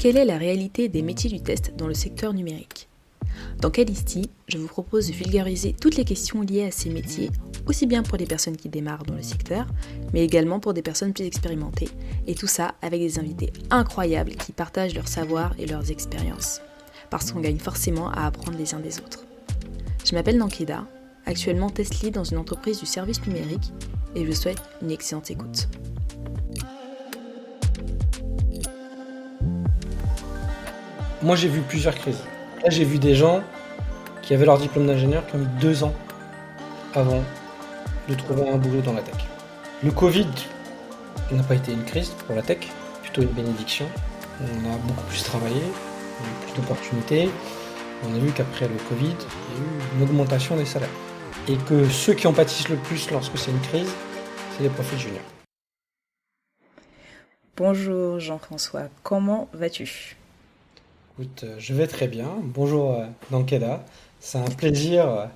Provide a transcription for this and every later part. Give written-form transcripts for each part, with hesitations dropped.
quelle est la réalité des métiers du test dans le secteur numérique? Dans Calisti, je vous propose de vulgariser toutes les questions liées à ces métiers, aussi bien pour les personnes qui démarrent dans le secteur, mais également pour des personnes plus expérimentées, et tout ça avec des invités incroyables qui partagent leur savoir et leurs expériences, parce qu'on gagne forcément à apprendre les uns des autres. Je m'appelle Nankeda, actuellement test lead dans une entreprise du service numérique, et je vous souhaite une excellente écoute. Moi, j'ai vu plusieurs crises. Là, j'ai vu des gens qui avaient leur diplôme d'ingénieur qui ont mis 2 ans avant de trouver un boulot dans la tech. Le Covid n'a pas été une crise pour la tech, plutôt une bénédiction. On a beaucoup plus travaillé, on a eu plus d'opportunités. On a vu qu'après le Covid, il y a eu une augmentation des salaires. Et que ceux qui en pâtissent le plus lorsque c'est une crise, c'est les profils juniors. Bonjour Jean-François, comment vas-tu ? Écoute, je vais très bien. Bonjour Nankeda. C'est un plaisir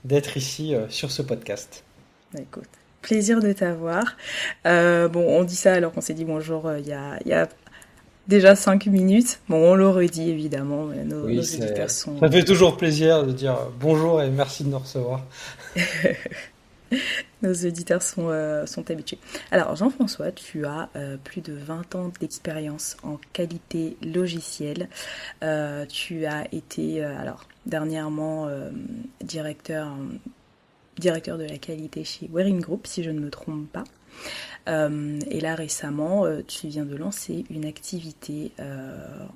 d'être ici sur ce podcast. Écoute, plaisir de t'avoir. On dit ça alors qu'on s'est dit bonjour il y a déjà 5 minutes. Bon, on le redit évidemment, mais nos auditeurs sont... Ça fait toujours plaisir de dire bonjour et merci de nous recevoir. Nos auditeurs sont habitués. Alors Jean-François, tu as plus de 20 ans d'expérience en qualité logicielle. Tu as été dernièrement directeur de la qualité chez Waring Group, si je ne me trompe pas. Et là récemment, tu viens de lancer une activité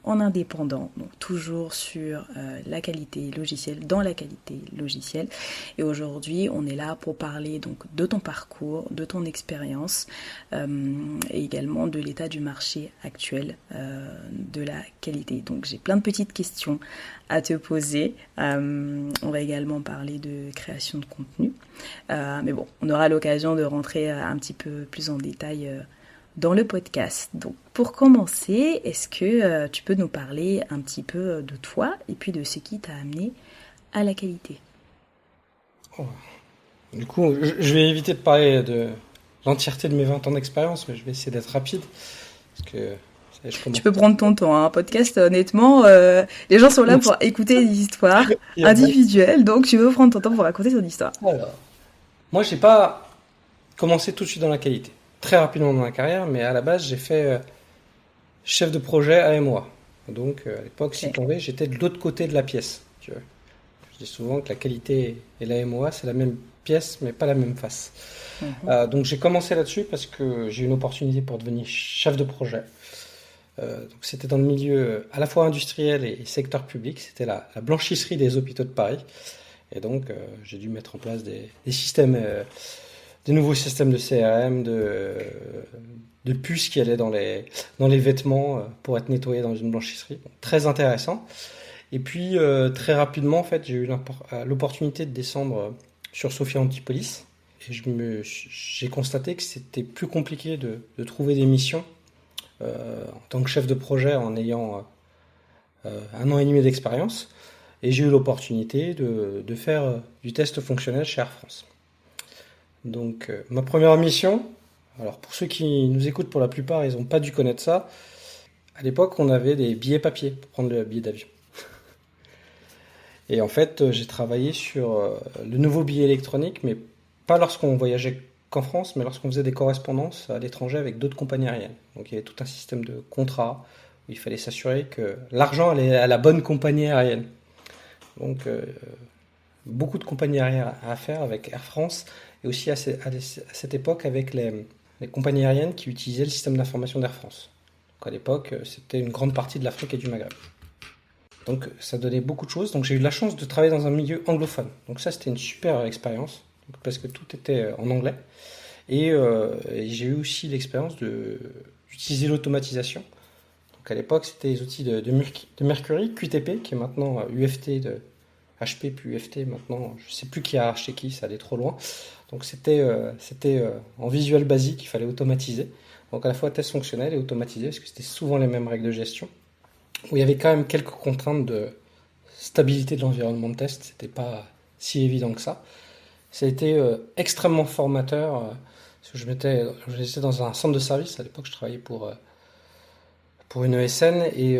en indépendant, donc toujours sur la qualité logicielle, dans la qualité logicielle. Et aujourd'hui, on est là pour parler donc de ton parcours, de ton expérience et également de l'état du marché actuel de la qualité. Donc j'ai plein de petites questions à te poser. On va également parler de création de contenu. Mais bon, on aura l'occasion de rentrer un petit peu plus en détail dans le podcast. Donc, pour commencer, est-ce que tu peux nous parler un petit peu de toi et puis de ce qui t'a amené à la qualité ? Du coup, je vais éviter de parler de l'entièreté de mes 20 ans d'expérience, mais je vais essayer d'être rapide. Parce que tu peux prendre ton temps, un podcast, honnêtement, les gens sont là pour écouter des histoires individuelles, donc tu veux prendre ton temps pour raconter ton histoire. Alors, moi, j'ai pas commencé tout de suite dans la qualité, très rapidement dans ma carrière, mais à la base, j'ai fait chef de projet AMOA. Donc, à l'époque, si tombé, j'étais de l'autre côté de la pièce. Tu vois. Je dis souvent que la qualité et l'AMOA, c'est la même pièce, mais pas la même face. Donc, j'ai commencé là-dessus parce que j'ai eu une opportunité pour devenir chef de projet. Donc c'était dans le milieu à la fois industriel et secteur public, c'était la blanchisserie des hôpitaux de Paris. Et donc j'ai dû mettre en place des systèmes, des nouveaux systèmes de CRM, de puces qui allaient dans les vêtements pour être nettoyés dans une blanchisserie. Donc, très intéressant. Et puis très rapidement, en fait, j'ai eu l'opportunité de descendre sur Sophia Antipolis. Et j'ai constaté que c'était plus compliqué de trouver des missions en tant que chef de projet en ayant 1 an et demi d'expérience, et j'ai eu l'opportunité de faire du test fonctionnel chez Air France. Donc ma première mission, alors pour ceux qui nous écoutent, pour la plupart ils n'ont pas dû connaître ça, à l'époque on avait des billets papier pour prendre le billet d'avion. Et en fait j'ai travaillé sur le nouveau billet électronique, mais pas lorsqu'on voyageait qu'en France, mais lorsqu'on faisait des correspondances à l'étranger avec d'autres compagnies aériennes. Donc il y avait tout un système de contrats où il fallait s'assurer que l'argent allait à la bonne compagnie aérienne. Donc beaucoup de compagnies aériennes à faire avec Air France, et aussi à cette époque avec les compagnies aériennes qui utilisaient le système d'information d'Air France. Donc à l'époque, c'était une grande partie de l'Afrique et du Maghreb. Donc ça donnait beaucoup de choses. Donc j'ai eu la chance de travailler dans un milieu anglophone. Donc ça, c'était une super expérience, parce que tout était en anglais. Et j'ai eu aussi l'expérience d'utiliser l'automatisation. Donc à l'époque, c'était les outils de Mercury, QTP, qui est maintenant UFT de HP, puis UFT maintenant, je ne sais plus qui a acheté qui, ça allait trop loin. Donc c'était en Visual Basic qu'il fallait automatiser. Donc à la fois test fonctionnel et automatisé, parce que c'était souvent les mêmes règles de gestion, où il y avait quand même quelques contraintes de stabilité de l'environnement de test. C'était pas si évident que ça. Ça a été extrêmement formateur. Parce que j'étais dans un centre de service. À l'époque, je travaillais pour pour une ESN et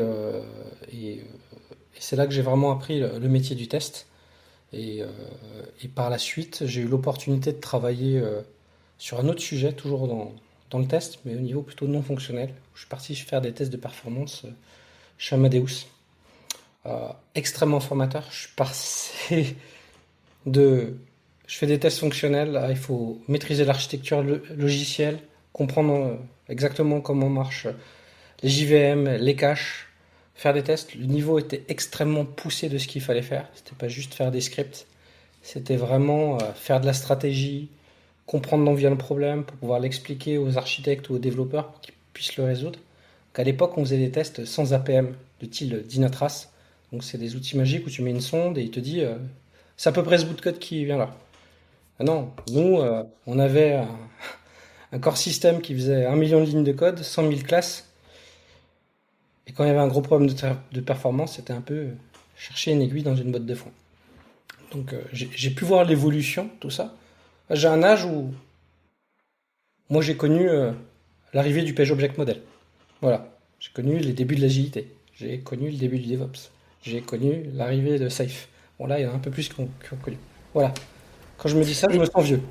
c'est là que j'ai vraiment appris le métier du test. Et, euh, et par la suite, j'ai eu l'opportunité de travailler sur un autre sujet, toujours dans le test, mais au niveau plutôt non fonctionnel. Je suis parti faire des tests de performance chez Amadeus. Extrêmement formateur. Je suis passé de... Je fais des tests fonctionnels, il faut maîtriser l'architecture logicielle, comprendre exactement comment marchent les JVM, les caches, faire des tests. Le niveau était extrêmement poussé de ce qu'il fallait faire. C'était pas juste faire des scripts, c'était vraiment faire de la stratégie, comprendre d'où vient le problème pour pouvoir l'expliquer aux architectes ou aux développeurs pour qu'ils puissent le résoudre. Donc à l'époque, on faisait des tests sans APM, de style Dynatrace. Donc c'est des outils magiques où tu mets une sonde et il te dit c'est à peu près ce bout de code qui vient là. Ah non, nous, on avait un core system qui faisait 1 million de lignes de code, 100 000 classes. Et quand il y avait un gros problème de performance, c'était un peu chercher une aiguille dans une botte de foin. Donc j'ai pu voir l'évolution, tout ça. J'ai un âge où moi j'ai connu l'arrivée du Page Object Model. Voilà. J'ai connu les débuts de l'agilité. J'ai connu le début du DevOps. J'ai connu l'arrivée de Safe. Bon là, il y en a un peu plus qui ont connu. Voilà. Quand je me dis ça, je me sens vieux.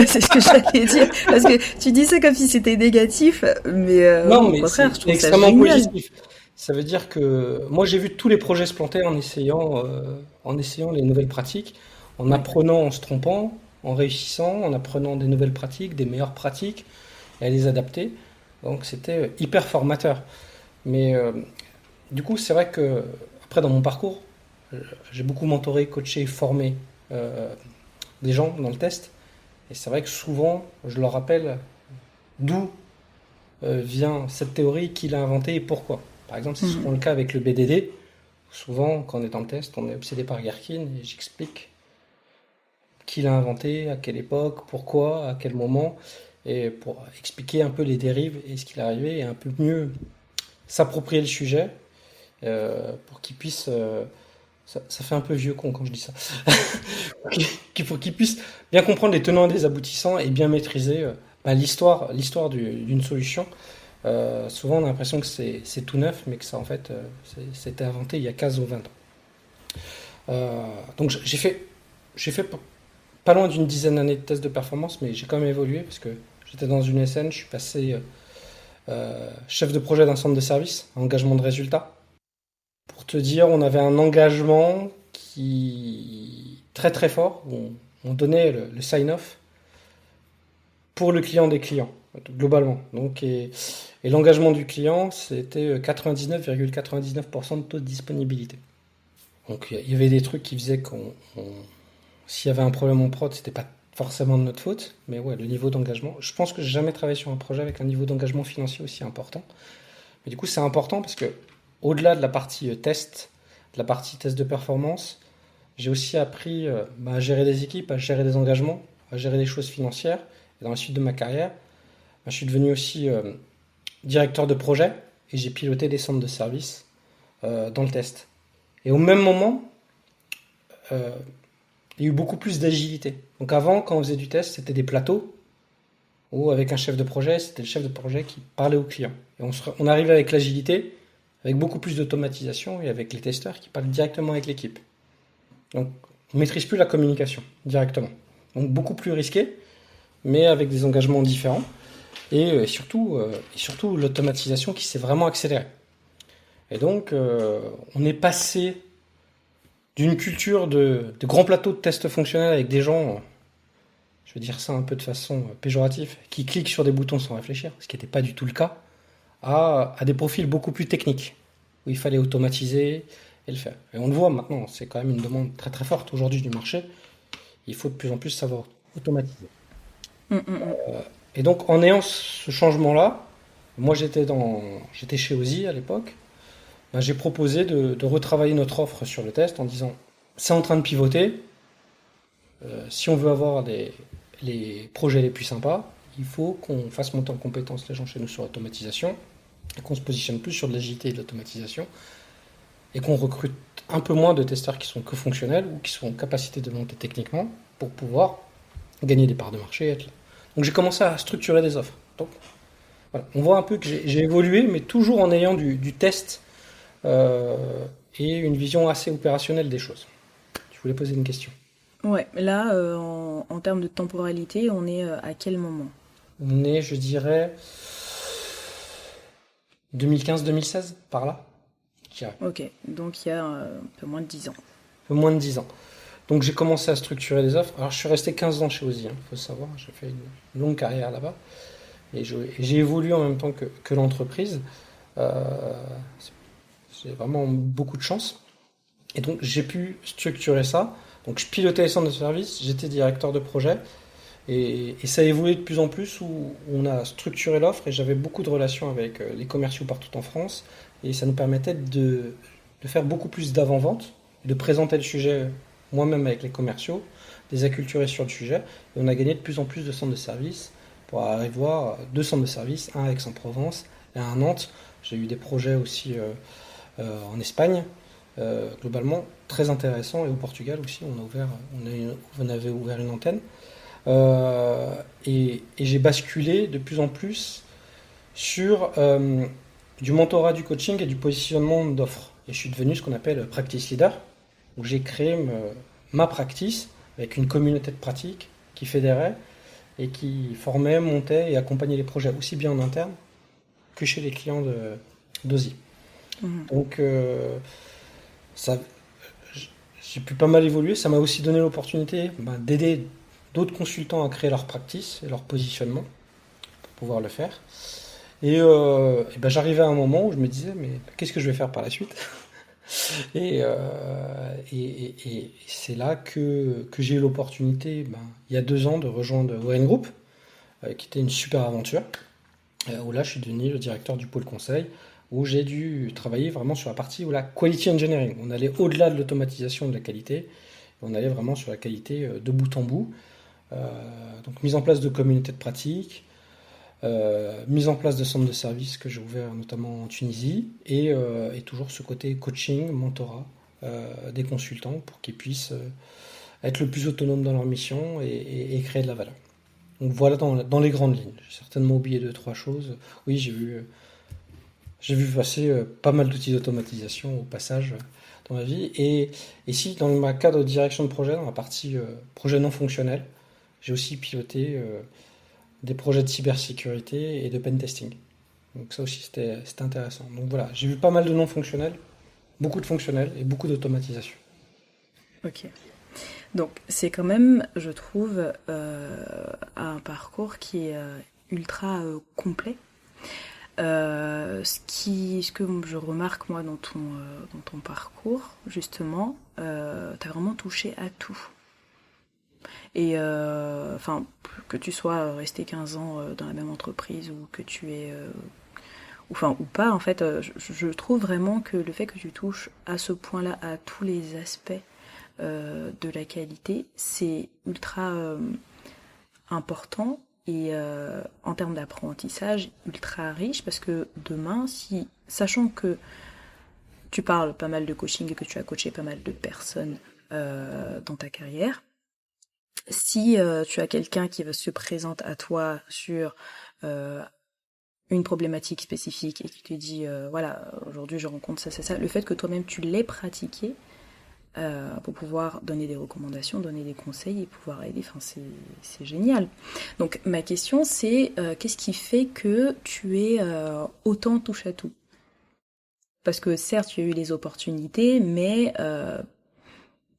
C'est ce que j'allais dire. Parce que tu dis ça comme si c'était négatif, mais Non, au mais contraire, je c'est trouve ça extrêmement génial. positif. Ça veut dire que moi j'ai vu tous les projets se planter en essayant les nouvelles pratiques, en Ouais. apprenant, en se trompant, en réussissant, en apprenant des nouvelles pratiques, des meilleures pratiques, et à les adapter. Donc c'était hyper formateur. Mais du coup, c'est vrai que après dans mon parcours, euh, j'ai beaucoup mentoré, coaché, formé euh, des gens dans le test. Et c'est vrai que souvent, je leur rappelle d'où vient cette théorie, qui l'a inventée et pourquoi. Par exemple, c'est souvent Mhm. le cas avec le BDD. Souvent, quand on est dans le test, on est obsédé par Gherkin et j'explique qui l'a inventé, à quelle époque, pourquoi, à quel moment, et pour expliquer un peu les dérives et ce qu'il est arrivé et un peu mieux s'approprier le sujet pour qu'il puisse. Ça fait un peu vieux con quand je dis ça. Pour qu'il puisse bien comprendre les tenants et les aboutissants et bien maîtriser l'histoire d'une solution. Souvent, on a l'impression que c'est tout neuf, mais que ça, en fait, c'était inventé il y a 15 ou 20 ans. Donc, j'ai fait pas loin d'une dizaine d'années de tests de performance, mais j'ai quand même évolué parce que j'étais dans une SN, je suis passé chef de projet d'un centre de service, engagement de résultat. Pour te dire, on avait un engagement qui très très fort, où on donnait le sign-off pour le client des clients, globalement. Donc, et l'engagement du client, c'était 99,99% de taux de disponibilité. Donc il y avait des trucs qui faisaient s'il y avait un problème en prod, c'était pas forcément de notre faute, mais ouais, le niveau d'engagement. Je pense que j'ai jamais travaillé sur un projet avec un niveau d'engagement financier aussi important. Mais du coup, c'est important parce que au-delà de la partie test, de la partie test de performance, j'ai aussi appris à gérer des équipes, à gérer des engagements, à gérer des choses financières. Et dans la suite de ma carrière, je suis devenu aussi directeur de projet et j'ai piloté des centres de services dans le test. Et au même moment, euh, il y a eu beaucoup plus d'agilité. Donc avant, quand on faisait du test, c'était des plateaux où avec un chef de projet, c'était le chef de projet qui parlait au client. Et on arrivait avec l'agilité, avec beaucoup plus d'automatisation et avec les testeurs qui parlent directement avec l'équipe. Donc on ne maîtrise plus la communication directement. Donc beaucoup plus risqué, mais avec des engagements différents. Et surtout l'automatisation qui s'est vraiment accélérée. Et donc, on est passé d'une culture de grands plateaux de tests fonctionnels avec des gens, je vais dire ça un peu de façon péjorative, qui cliquent sur des boutons sans réfléchir, ce qui n'était pas du tout le cas, à des profils beaucoup plus techniques, où il fallait automatiser et le faire. Et on le voit maintenant, c'est quand même une demande très très forte aujourd'hui du marché. Il faut de plus en plus savoir automatiser. Mm, mm, mm. Et donc, en ayant ce changement-là, moi j'étais chez Ozzy à l'époque, j'ai proposé de retravailler notre offre sur le test en disant c'est en train de pivoter, si on veut avoir les projets les plus sympas, il faut qu'on fasse monter en compétence les gens chez nous sur l'automatisation, et qu'on se positionne plus sur de l'agilité et de l'automatisation, et qu'on recrute un peu moins de testeurs qui sont que fonctionnels ou qui sont en capacité de monter techniquement pour pouvoir gagner des parts de marché et être là. Donc j'ai commencé à structurer des offres. Donc Voilà. On voit un peu que j'ai évolué, mais toujours en ayant du test euh, et une vision assez opérationnelle des choses. Je voulais poser une question. Ouais, là, en termes de temporalité, on est à quel moment? On est, je dirais, 2015-2016, par là, je dirais. Ok, donc il y a un peu moins de 10 ans. Un peu moins de 10 ans. Donc j'ai commencé à structurer les offres. Alors je suis resté 15 ans chez Ozzy, il faut savoir. J'ai fait une longue carrière là-bas. Et j'ai évolué en même temps que l'entreprise. Euh, j'ai vraiment beaucoup de chance. Et donc j'ai pu structurer ça. Donc je pilotais les centres de service, j'étais directeur de projet. Et ça a évolué de plus en plus où on a structuré l'offre et j'avais beaucoup de relations avec les commerciaux partout en France. Et ça nous permettait de faire beaucoup plus d'avant-vente, de présenter le sujet moi-même avec les commerciaux, de les acculturer sur le sujet. Et on a gagné de plus en plus de centres de service pour arriver à voir deux centres de service, un à Aix-en-Provence et un à Nantes. J'ai eu des projets aussi en Espagne, globalement très intéressants. Et au Portugal aussi, on avait ouvert une antenne. Et j'ai basculé de plus en plus sur du mentorat, du coaching et du positionnement d'offres. Et je suis devenu ce qu'on appelle practice leader, où j'ai créé ma practice avec une communauté de pratique qui fédérait et qui formait, montait et accompagnait les projets aussi bien en interne que chez les clients d'Ozi. Mhm. Donc ça, j'ai pu pas mal évoluer. Ça m'a aussi donné l'opportunité d'aider d'autres consultants à créer leur practice et leur positionnement pour pouvoir le faire. Et j'arrivais à un moment où je me disais, mais qu'est-ce que je vais faire par la suite? Et c'est là que j'ai eu l'opportunité, il y a 2 ans, de rejoindre Warren Group, qui était une super aventure, où là je suis devenu le directeur du pôle conseil, où j'ai dû travailler vraiment sur la partie où la quality engineering. On allait au-delà de l'automatisation de la qualité, on allait vraiment sur la qualité de bout en bout. Donc mise en place de communautés de pratique, mise en place de centres de services que j'ai ouverts notamment en Tunisie, et toujours ce côté coaching, mentorat des consultants pour qu'ils puissent être le plus autonomes dans leur mission et créer de la valeur. Donc voilà dans les grandes lignes. J'ai certainement oublié 2, 3 choses. Oui, j'ai vu passer pas mal d'outils d'automatisation au passage dans ma vie. Et si, dans ma cadre de direction de projet, dans la partie projet non fonctionnel, j'ai aussi piloté des projets de cybersécurité et de pen testing. Donc ça aussi, c'était intéressant. Donc voilà, j'ai vu pas mal de non fonctionnels, beaucoup de fonctionnels et beaucoup d'automatisation. Ok. Donc c'est quand même, je trouve, un parcours qui est ultra complet. Ce que je remarque moi dans ton parcours, justement, t'as vraiment touché à tout. Et enfin, que tu sois resté 15 ans dans la même entreprise ou que tu es enfin ou pas, en fait, je trouve vraiment que le fait que tu touches à ce point-là à tous les aspects de la qualité, c'est ultra important et en termes d'apprentissage ultra riche parce que demain, si sachant que tu parles pas mal de coaching et que tu as coaché pas mal de personnes dans ta carrière, si tu as quelqu'un qui se présente à toi sur euh, une problématique spécifique et qui te dit voilà, aujourd'hui je rencontre ça, c'est ça, le fait que toi-même tu l'aies pratiqué pour pouvoir donner des recommandations, donner des conseils et pouvoir aider, enfin c'est génial. Donc ma question c'est qu'est-ce qui fait que tu es autant touche à tout? Parce que certes tu as eu les opportunités, mais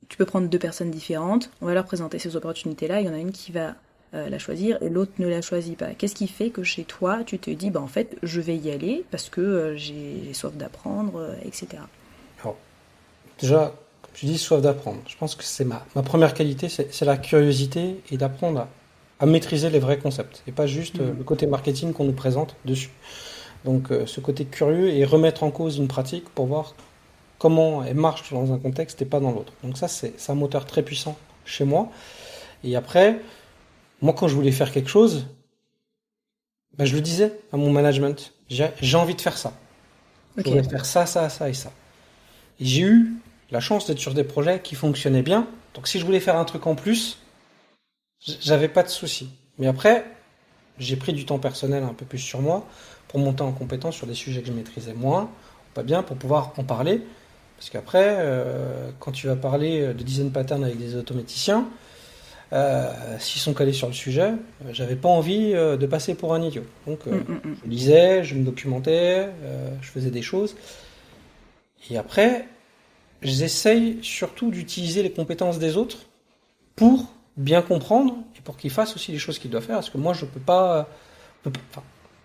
tu peux prendre 2 personnes différentes, on va leur présenter ces opportunités-là, il y en a une qui va la choisir et l'autre ne la choisit pas. Qu'est-ce qui fait que chez toi, tu te dis, bah en fait, je vais y aller parce que j'ai soif d'apprendre, etc. Alors, déjà, comme tu dis, soif d'apprendre. Je pense que c'est ma première qualité, c'est la curiosité et d'apprendre à maîtriser les vrais concepts et pas juste le côté marketing qu'on nous présente dessus. Donc, ce côté curieux et remettre en cause une pratique pour voir comment elle marche dans un contexte et pas dans l'autre. Donc ça, c'est un moteur très puissant chez moi. Et après, moi, quand je voulais faire quelque chose, je le disais à mon management, j'ai envie de faire ça. Je Ok, voudrais faire ça, ça, ça et ça. Et j'ai eu la chance d'être sur des projets qui fonctionnaient bien. Donc si je voulais faire un truc en plus, j'avais pas de souci. Mais après, j'ai pris du temps personnel un peu plus sur moi pour monter en compétence sur des sujets que je maîtrisais moins, pas bien, pour pouvoir en parler. Parce qu'après, quand tu vas parler de design pattern avec des automaticiens, s'ils sont calés sur le sujet, j'avais pas envie de passer pour un idiot. Donc, je lisais, je me documentais, je faisais des choses. Et après, j'essaye surtout d'utiliser les compétences des autres pour bien comprendre et pour qu'ils fassent aussi les choses qu'ils doivent faire. Parce que moi, je peux pas, enfin,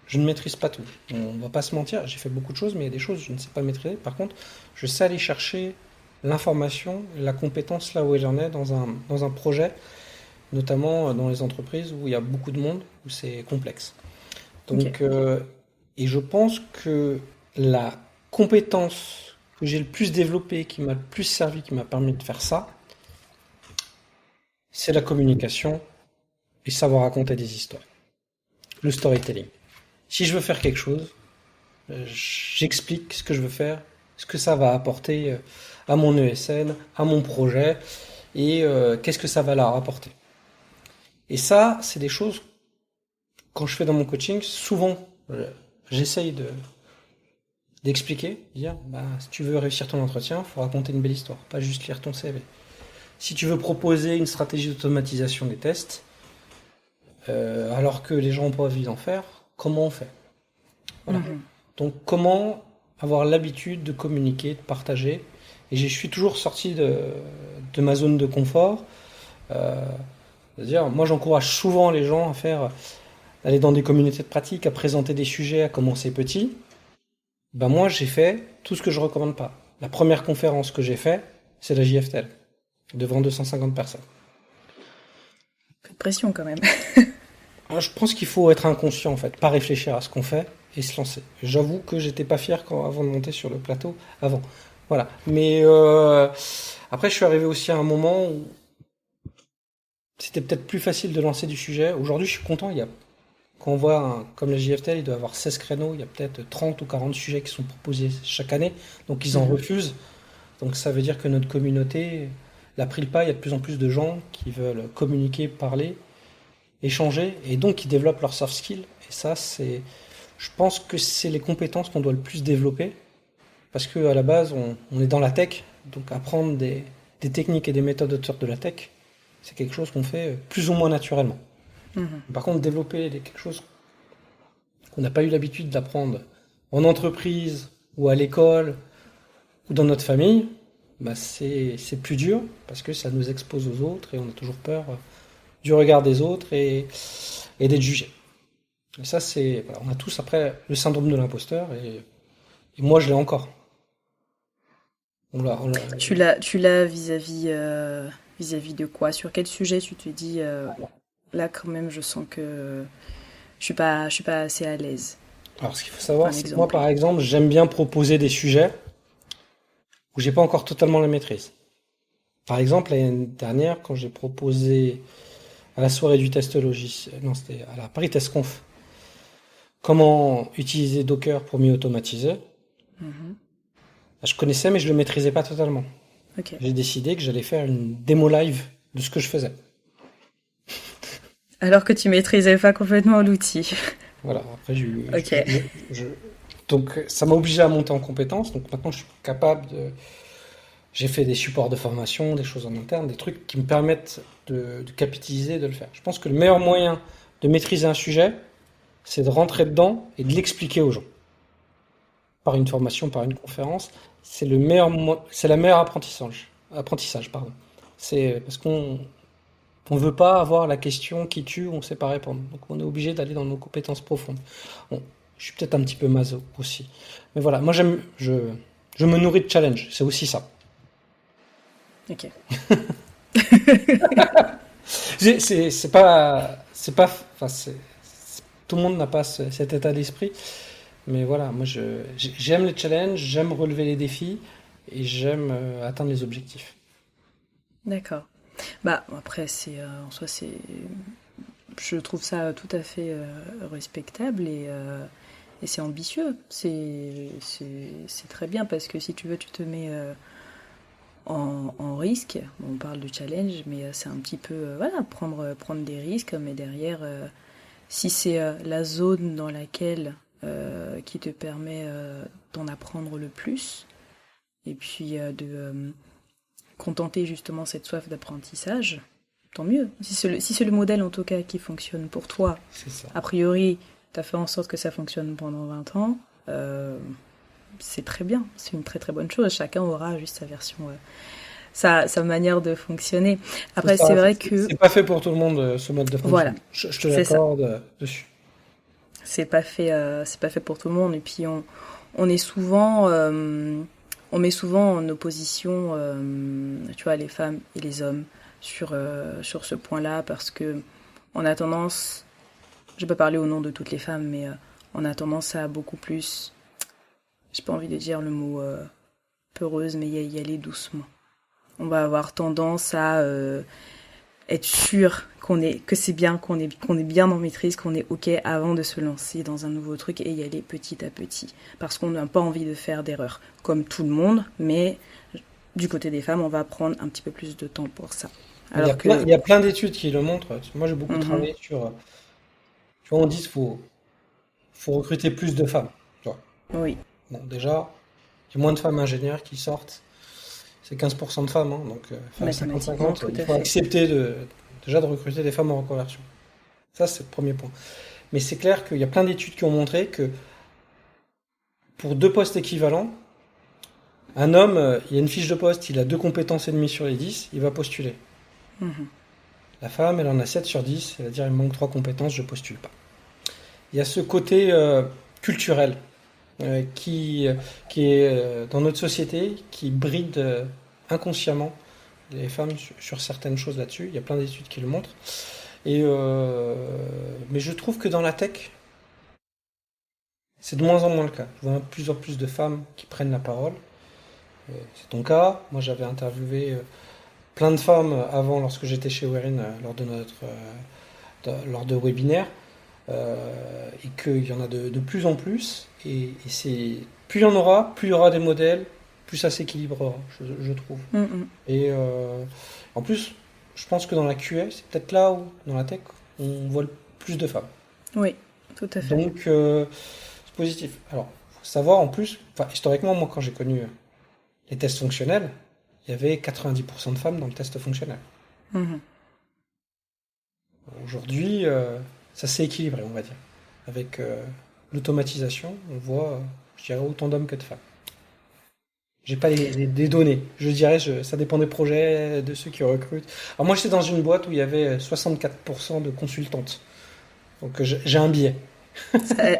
je ne maîtrise pas tout. On va pas se mentir. J'ai fait beaucoup de choses, mais il y a des choses que je ne sais pas maîtriser. Par contre, je sais aller chercher l'information, la compétence là où j'en ai dans un projet, notamment dans les entreprises où il y a beaucoup de monde, où c'est complexe. Ok. Donc, et je pense que la compétence que j'ai le plus développée, qui m'a le plus servi, qui m'a permis de faire ça, c'est la communication et savoir raconter des histoires. Le storytelling. Si je veux faire quelque chose, j'explique ce que je veux faire, ce que ça va apporter à mon ESN, à mon projet, et qu'est-ce que ça va leur apporter. Et ça, c'est des choses, quand je fais dans mon coaching, souvent, j'essaye d'expliquer, dire, bah, si tu veux réussir ton entretien, il faut raconter une belle histoire, pas juste lire ton CV. Si tu veux proposer une stratégie d'automatisation des tests, alors que les gens n'ont pas envie d'en faire, comment on fait? Voilà. Donc, comment avoir l'habitude de communiquer, de partager. Et je suis toujours sorti de ma zone de confort. Euh, C'est-à-dire, moi, j'encourage souvent les gens à aller dans des communautés de pratique, à présenter des sujets, à commencer petit. Ben moi, j'ai fait tout ce que je recommande pas. La première conférence que j'ai fait, c'est la JFTL, devant 250 personnes. Peu de pression quand même. Alors, je pense qu'il faut être inconscient, en fait, pas réfléchir à ce qu'on fait et se lancer. J'avoue que j'étais pas fier avant de monter sur le plateau, avant. Voilà. Mais après, je suis arrivé aussi à un moment où c'était peut-être plus facile de lancer du sujet. Aujourd'hui, je suis content. Quand on voit, comme la JFTL, il doit y avoir 16 créneaux. Il y a peut-être 30 ou 40 sujets qui sont proposés chaque année. Donc, ils en refusent. Donc, ça veut dire que notre communauté l'a pris le pas. Il y a de plus en plus de gens qui veulent communiquer, parler, échanger, et donc qui développent leurs soft skills. Et ça, je pense que c'est les compétences qu'on doit le plus développer. Parce qu'à la base, on est dans la tech. Donc, apprendre des techniques et des méthodes autour de la tech, c'est quelque chose qu'on fait plus ou moins naturellement. Par contre, développer quelque chose qu'on n'a pas eu l'habitude d'apprendre en entreprise ou à l'école ou dans notre famille, bah c'est plus dur parce que ça nous expose aux autres et on a toujours peur du regard des autres et d'être jugé. Et ça, voilà, on a tous après le syndrome de l'imposteur et moi je l'ai encore. Tu l'as vis-à-vis de quoi? Sur quel sujet tu te dis là quand même je sens que je suis pas assez à l'aise. Alors, ce qu'il faut Pas savoir, un c'est que moi, exemple. par exemple, j'aime bien proposer des sujets où j'ai pas encore totalement la maîtrise. Par exemple, l'année dernière, quand j'ai proposé à la soirée du test logiciel, non, c'était à la Paris Test Conf, comment utiliser Docker pour mieux automatiser, je connaissais, mais je le maîtrisais pas totalement. Ok. J'ai décidé que j'allais faire une démo live de ce que je faisais. Alors que tu maîtrisais pas complètement l'outil. Voilà, après, Ok. je- donc ça m'a obligé à monter en compétence, donc maintenant je suis capable de. J'ai fait des supports de formation, des choses en interne, des trucs qui me permettent de capitaliser, de le faire. Je pense que le meilleur moyen de maîtriser un sujet, c'est de rentrer dedans et de l'expliquer aux gens. Par une formation, par une conférence, c'est la meilleure apprentissage, pardon. C'est parce qu'on veut pas avoir la question qui tue, on sait pas répondre. Donc on est obligé d'aller dans nos compétences profondes. Bon, je suis peut-être un petit peu maso aussi. Mais voilà, moi je me nourris de challenge, c'est aussi ça. Ok. Enfin, tout le monde n'a pas cet état d'esprit. Mais voilà, moi j'aime les challenges, j'aime relever les défis et j'aime atteindre les objectifs. D'accord. Bah après en soi je trouve ça tout à fait respectable et c'est ambitieux. C'est très bien parce que si tu veux tu te mets en risque. Bon, on parle de challenge, mais c'est un petit peu voilà prendre des risques, mais derrière si c'est la zone dans laquelle qui te permet d'en apprendre le plus, et puis de contenter justement cette soif d'apprentissage, tant mieux. Si c'est le modèle en tout cas qui fonctionne pour toi, C'est ça. a priori, tu as fait en sorte que ça fonctionne pendant 20 ans, c'est très bien, c'est une très très bonne chose. Chacun aura juste sa version, sa manière de fonctionner. Après, c'est vrai que, C'est pas fait pour tout le monde, ce mode de voilà, fonctionnement. Je te c'est ça. l'accorde dessus. C'est pas fait pour tout le monde. Et puis on est souvent, on met souvent en opposition, tu vois, les femmes et les hommes sur ce point-là parce que on a tendance, je vais pas parler au nom de toutes les femmes, mais on a tendance à beaucoup plus, j'ai pas envie de dire le mot peureuse, mais y aller doucement. On va avoir tendance à être sûr que c'est bien, qu'on est bien en maîtrise, qu'on est ok avant de se lancer dans un nouveau truc et y aller petit à petit. Parce qu'on n'a pas envie de faire d'erreurs, comme tout le monde, mais du côté des femmes, on va prendre un petit peu plus de temps pour ça. Alors Il que, y a plein d'études qui le montrent. Moi, j'ai beaucoup mhm, travaillé sur. Tu vois, on dit qu'il faut recruter plus de femmes. Tu vois. oui, Bon, déjà, il y a moins de femmes ingénieurs qui sortent. C'est 15% de femmes, hein, donc femmes mathématiquement, 50-50. tout Il à faut fait. accepter déjà de recruter des femmes en reconversion. Ça, c'est le premier point. Mais c'est clair qu'il y a plein d'études qui ont montré que pour deux postes équivalents, un homme, il y a une fiche de poste, il a 2 compétences et demie sur les 10, il va postuler. Mhm, La femme, elle en a 7 sur 10, elle va dire il me manque 3 compétences, je postule pas. Il y a ce côté culturel qui, qui est dans notre société, qui bride inconsciemment les femmes sur certaines choses là-dessus. Il y a plein d'études qui le montrent. Mais je trouve que dans la tech, c'est de moins en moins le cas. Je vois de plus en plus de femmes qui prennent la parole. C'est ton cas. Moi, j'avais interviewé plein de femmes avant, lorsque j'étais chez Werin, lors de webinaires. Et qu'il y en a de plus en plus. Plus il y en aura, plus il y aura des modèles, plus ça s'équilibrera, je trouve. mhm. Et en plus, je pense que dans la QA, c'est peut-être là où, dans la tech, on voit le plus de femmes. Oui, tout à fait. Donc, c'est positif. Alors, faut savoir en plus, enfin, historiquement, moi, quand j'ai connu les tests fonctionnels, il y avait 90% de femmes dans le test fonctionnel. Mhm. Aujourd'hui, ça s'est équilibré, on va dire. Avec l'automatisation, on voit, je dirais, autant d'hommes que de femmes. J'ai pas les données. Je dirais, ça dépend des projets, de ceux qui recrutent. Alors moi, j'étais dans une boîte où il y avait 64% de consultantes. Donc j'ai un biais.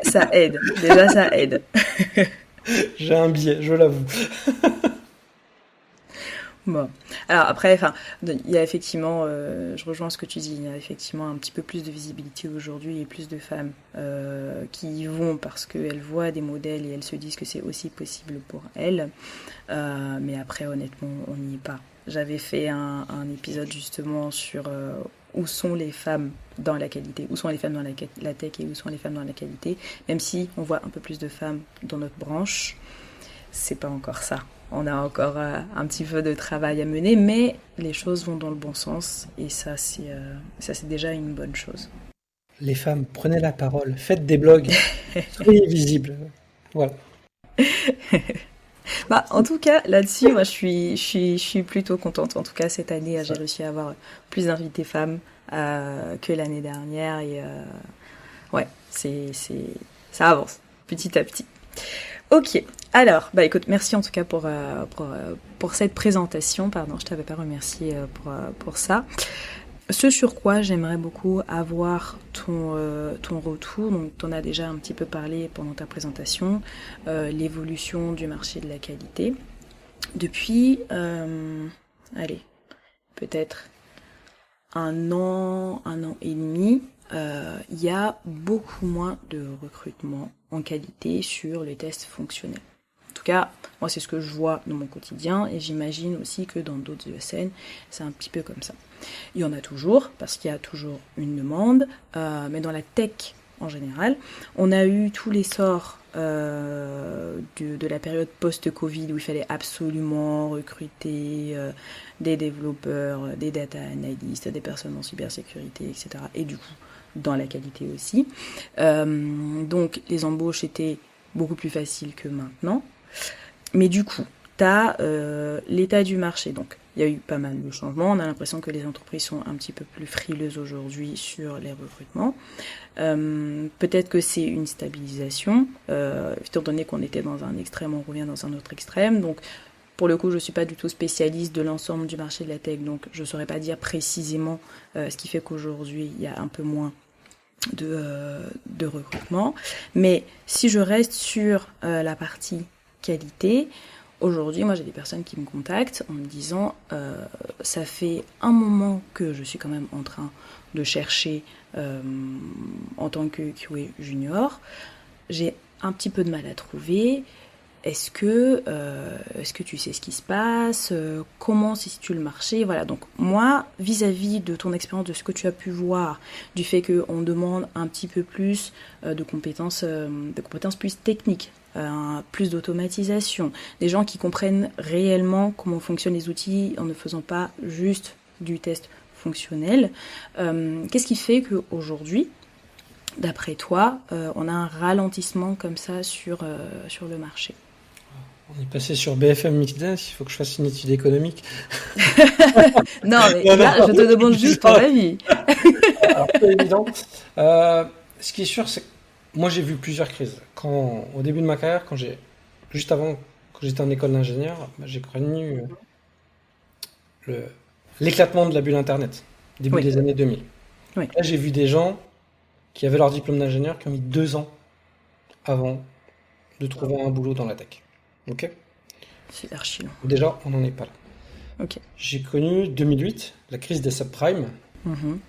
Ça aide. Déjà, ça aide. J'ai un biais, je l'avoue. Bon. Alors après, enfin, il y a effectivement, je rejoins ce que tu dis, il y a effectivement un petit peu plus de visibilité aujourd'hui et plus de femmes qui y vont parce qu'elles voient des modèles et elles se disent que c'est aussi possible pour elles. Mais après, honnêtement, on n'y est pas. J'avais fait un épisode justement sur où sont les femmes dans la qualité, où sont les femmes dans la tech et où sont les femmes dans la qualité. Même si on voit un peu plus de femmes dans notre branche, c'est pas encore ça. On a encore un petit peu de travail à mener, mais les choses vont dans le bon sens et ça c'est déjà une bonne chose. Les femmes, prenez la parole, faites des blogs, soyez visibles. Voilà. Bah, en tout cas, là-dessus, moi, je suis plutôt contente. En tout cas, cette année, j'ai Ça. réussi à avoir plus d'invités femmes que l'année dernière et ouais, ça avance petit à petit. Ok. Alors, bah écoute, merci en tout cas pour cette présentation. Pardon, je t'avais pas remercié pour ça. Ce sur quoi j'aimerais beaucoup avoir ton retour, donc tu en as déjà un petit peu parlé pendant ta présentation, l'évolution du marché de la qualité. Depuis, allez, peut-être un an et demi, il y a beaucoup moins de recrutement en qualité sur les tests fonctionnels. En tout cas, moi c'est ce que je vois dans mon quotidien et j'imagine aussi que dans d'autres ESN, c'est un petit peu comme ça. Il y en a toujours, parce qu'il y a toujours une demande, mais dans la tech en général, on a eu tous les sorts de la période post-Covid où il fallait absolument recruter des développeurs, des data analysts, des personnes en cybersécurité, etc. Et du coup, dans la qualité aussi. Donc les embauches étaient beaucoup plus faciles que maintenant. Mais du coup, tu as l'état du marché. Donc il y a eu pas mal de changements. On a l'impression que les entreprises sont un petit peu plus frileuses aujourd'hui sur les recrutements. Peut-être que c'est une stabilisation, étant donné qu'on était dans un extrême, on revient dans un autre extrême. Donc, pour le coup, je ne suis pas du tout spécialiste de l'ensemble du marché de la tech, donc je ne saurais pas dire précisément ce qui fait qu'aujourd'hui, il y a un peu moins de recrutement. Mais si je reste sur la partie qualité, aujourd'hui, moi, j'ai des personnes qui me contactent en me disant ça fait un moment que je suis quand même en train de chercher en tant que QA junior. J'ai un petit peu de mal à trouver. Est-ce que tu sais ce qui se passe? Comment se situe le marché? Voilà, donc moi, vis-à-vis de ton expérience, de ce que tu as pu voir, du fait qu'on demande un petit peu plus de compétences plus techniques, plus d'automatisation, des gens qui comprennent réellement comment fonctionnent les outils en ne faisant pas juste du test fonctionnel. Qu'est-ce qui fait qu'aujourd'hui, d'après toi, on a un ralentissement comme ça sur le marché? On est passé sur BFM Business, il faut que je fasse une étude économique. Non, mais là, je te demande juste ton avis. Alors, c'est évident. Ce qui est sûr, c'est que moi j'ai vu plusieurs crises. Au début de ma carrière, juste avant, quand j'étais en école d'ingénieur, j'ai connu l'éclatement de la bulle Internet, début Oui, des années 2000. oui, Là, j'ai vu des gens qui avaient leur diplôme d'ingénieur qui ont mis 2 ans avant de trouver un boulot dans la tech. Ok? c'est archi long. Déjà, on n'en est pas là. Ok. J'ai connu 2008, la crise des subprimes, Mhm,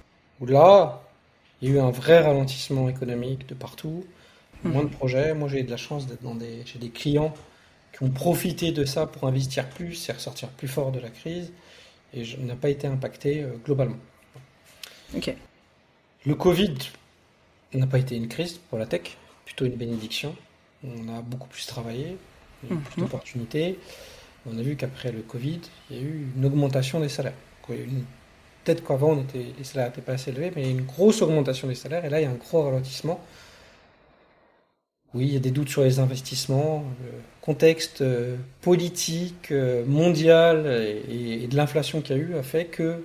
où là, il y a eu un vrai ralentissement économique de partout, moins de mhm. projets. Moi, j'ai eu de la chance d'être chez des clients qui ont profité de ça pour investir plus et ressortir plus fort de la crise, et je n'ai pas été impacté globalement. Ok. Le Covid n'a pas été une crise pour la tech, plutôt une bénédiction. On a beaucoup plus travaillé, il y a eu plus Mhm. d'opportunités. On a vu qu'après le Covid, il y a eu une augmentation des salaires. Peut-être qu'avant, les salaires n'étaient pas assez élevés, mais il y a eu une grosse augmentation des salaires, et là, il y a un gros ralentissement. Oui, il y a des doutes sur les investissements, le contexte politique, mondial et de l'inflation qu'il y a eu a fait qu'il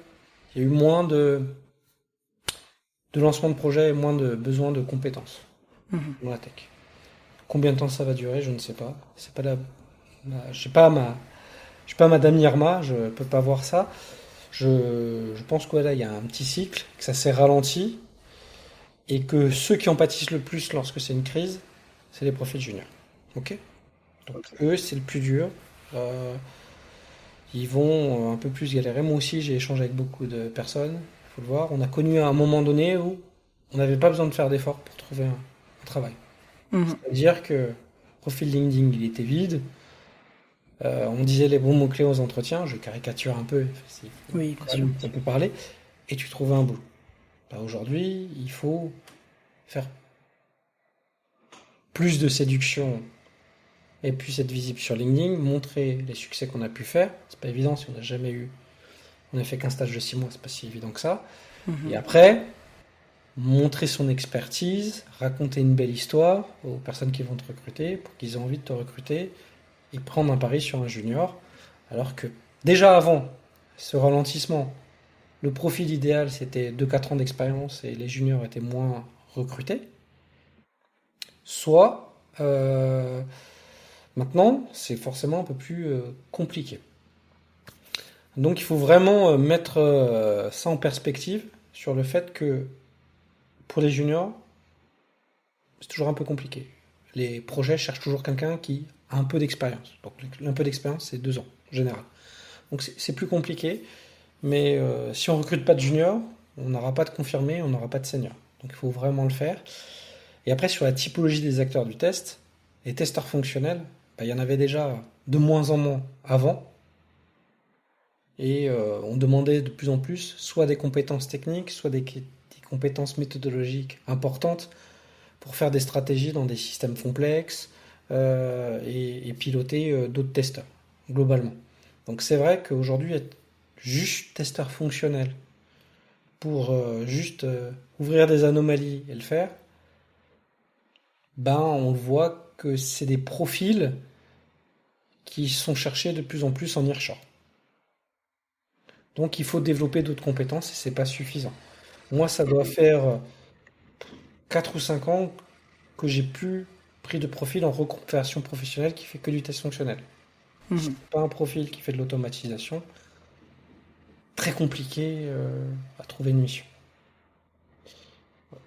y a eu moins de lancement de projets et moins de besoin de compétences Mhm. dans la tech. Combien de temps ça va durer, je ne sais pas. C'est pas je sais pas je suis pas Madame Irma, je peux pas voir ça. Je pense que là, il y a un petit cycle, que ça s'est ralenti et que ceux qui en pâtissent le plus lorsque c'est une crise, c'est les profils juniors. Ok? Donc eux, c'est le plus dur. Euh, Ils vont un peu plus galérer. Moi aussi, j'ai échangé avec beaucoup de personnes. Il faut le voir. On a connu un moment donné où on n'avait pas besoin de faire d'efforts pour trouver un travail. Mhm. C'est-à-dire que le profil LinkedIn, il était vide. On disait les bons mots-clés aux entretiens. Je caricature un peu, Oui, bien sûr. ça peut parler. Et tu trouvais un boulot. Bah, aujourd'hui, il faut faire plus de séduction et puis être visible sur LinkedIn, montrer les succès qu'on a pu faire. C'est pas évident si on n'a jamais eu. On n'a fait qu'un stage de 6 mois, c'est pas si évident que ça. Et Mhm. après, montrer son expertise, raconter une belle histoire aux personnes qui vont te recruter pour qu'ils aient envie de te recruter et prendre un pari sur un junior. Alors que déjà avant ce ralentissement, le profil idéal c'était 2-4 ans d'expérience et les juniors étaient moins recrutés. Soit maintenant, c'est forcément un peu plus compliqué. Donc il faut vraiment mettre ça en perspective sur le fait que pour les juniors, c'est toujours un peu compliqué. Les projets cherchent toujours quelqu'un qui a un peu d'expérience. Donc un peu d'expérience, c'est 2 ans en général. Donc c'est plus compliqué, mais si on recrute pas de juniors, on n'aura pas de confirmé, on n'aura pas de senior. Donc il faut vraiment le faire. Et après, sur la typologie des acteurs du test, les testeurs fonctionnels, bah, il y en avait déjà de moins en moins avant. Et on demandait de plus en plus soit des compétences techniques, soit des compétences méthodologiques importantes pour faire des stratégies dans des systèmes complexes et piloter d'autres testeurs, globalement. Donc c'est vrai qu'aujourd'hui, être juste testeur fonctionnel pour juste ouvrir des anomalies et le faire, ben on voit que c'est des profils qui sont cherchés de plus en plus en nearshore. Donc il faut développer d'autres compétences et c'est pas suffisant. Moi, ça doit faire 4 ou 5 ans que j'ai plus pris de profil en reconversion professionnelle qui fait que du test fonctionnel. Si Mhm. c'est pas un profil qui fait de l'automatisation, très compliqué à trouver une mission.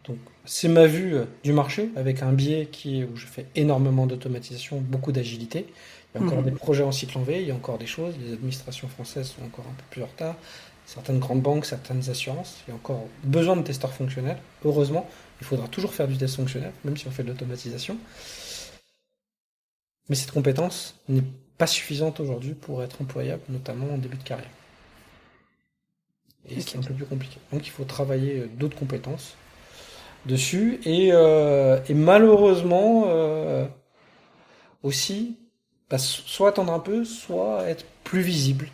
Donc, c'est ma vue du marché avec un biais où je fais énormément d'automatisation, beaucoup d'agilité. Il y a encore des Mhm. projets en cycle en V, il y a encore des choses. Les administrations françaises sont encore un peu plus en retard. Certaines grandes banques, certaines assurances. Il y a encore besoin de testeurs fonctionnels. Heureusement, il faudra toujours faire du test fonctionnel, même si on fait de l'automatisation. Mais cette compétence n'est pas suffisante aujourd'hui pour être employable, notamment en début de carrière. Et c'est Ok. un peu plus compliqué. Donc il faut travailler d'autres compétences dessus. Et malheureusement aussi, bah, soit attendre un peu, soit être plus visible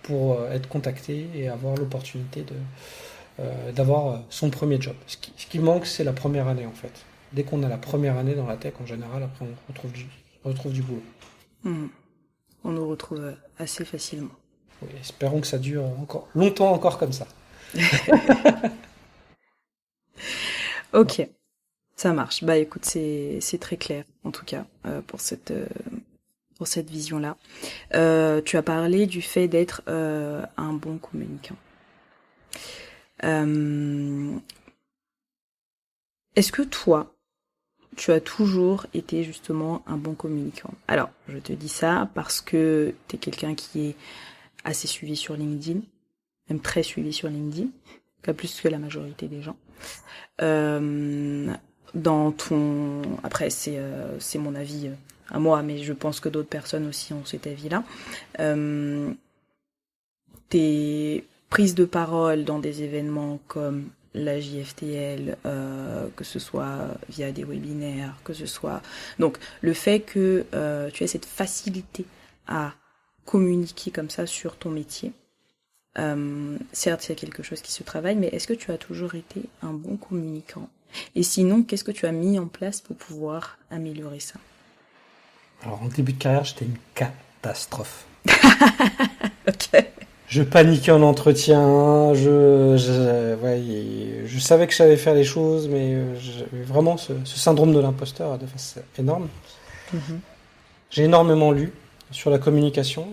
pour être contacté et avoir l'opportunité d'avoir son premier job. Ce qui manque, c'est la première année en fait. Dès qu'on a la première année dans la tech, en général, après on retrouve du boulot. Mhm. On nous retrouve assez facilement. Oui, espérons que ça dure encore longtemps encore comme ça. Ok, ça marche. Bah écoute, c'est très clair en tout cas pour cette vision-là. Tu as parlé du fait d'être un bon communicant. Euh, Est-ce que toi, tu as toujours été justement un bon communicant? Alors, je te dis ça parce que tu es quelqu'un qui est assez suivi sur LinkedIn, même très suivi sur LinkedIn, pas plus que la majorité des gens. Euh, Après, c'est mon avis à moi, mais je pense que d'autres personnes aussi ont cet avis-là. Euh, Tes prises de parole dans des événements comme la JFTL, que ce soit via des webinaires, que ce soit... Donc, le fait que tu aies cette facilité à communiquer comme ça sur ton métier, certes, c'est quelque chose qui se travaille, mais est-ce que tu as toujours été un bon communicant? Et sinon, qu'est-ce que tu as mis en place pour pouvoir améliorer ça? Alors en début de carrière, j'étais une catastrophe. Ok. Je paniquais en entretien, ouais, je savais que je savais faire les choses, mais j'avais vraiment ce syndrome de l'imposteur de face énorme. Mhm. J'ai énormément lu sur la communication.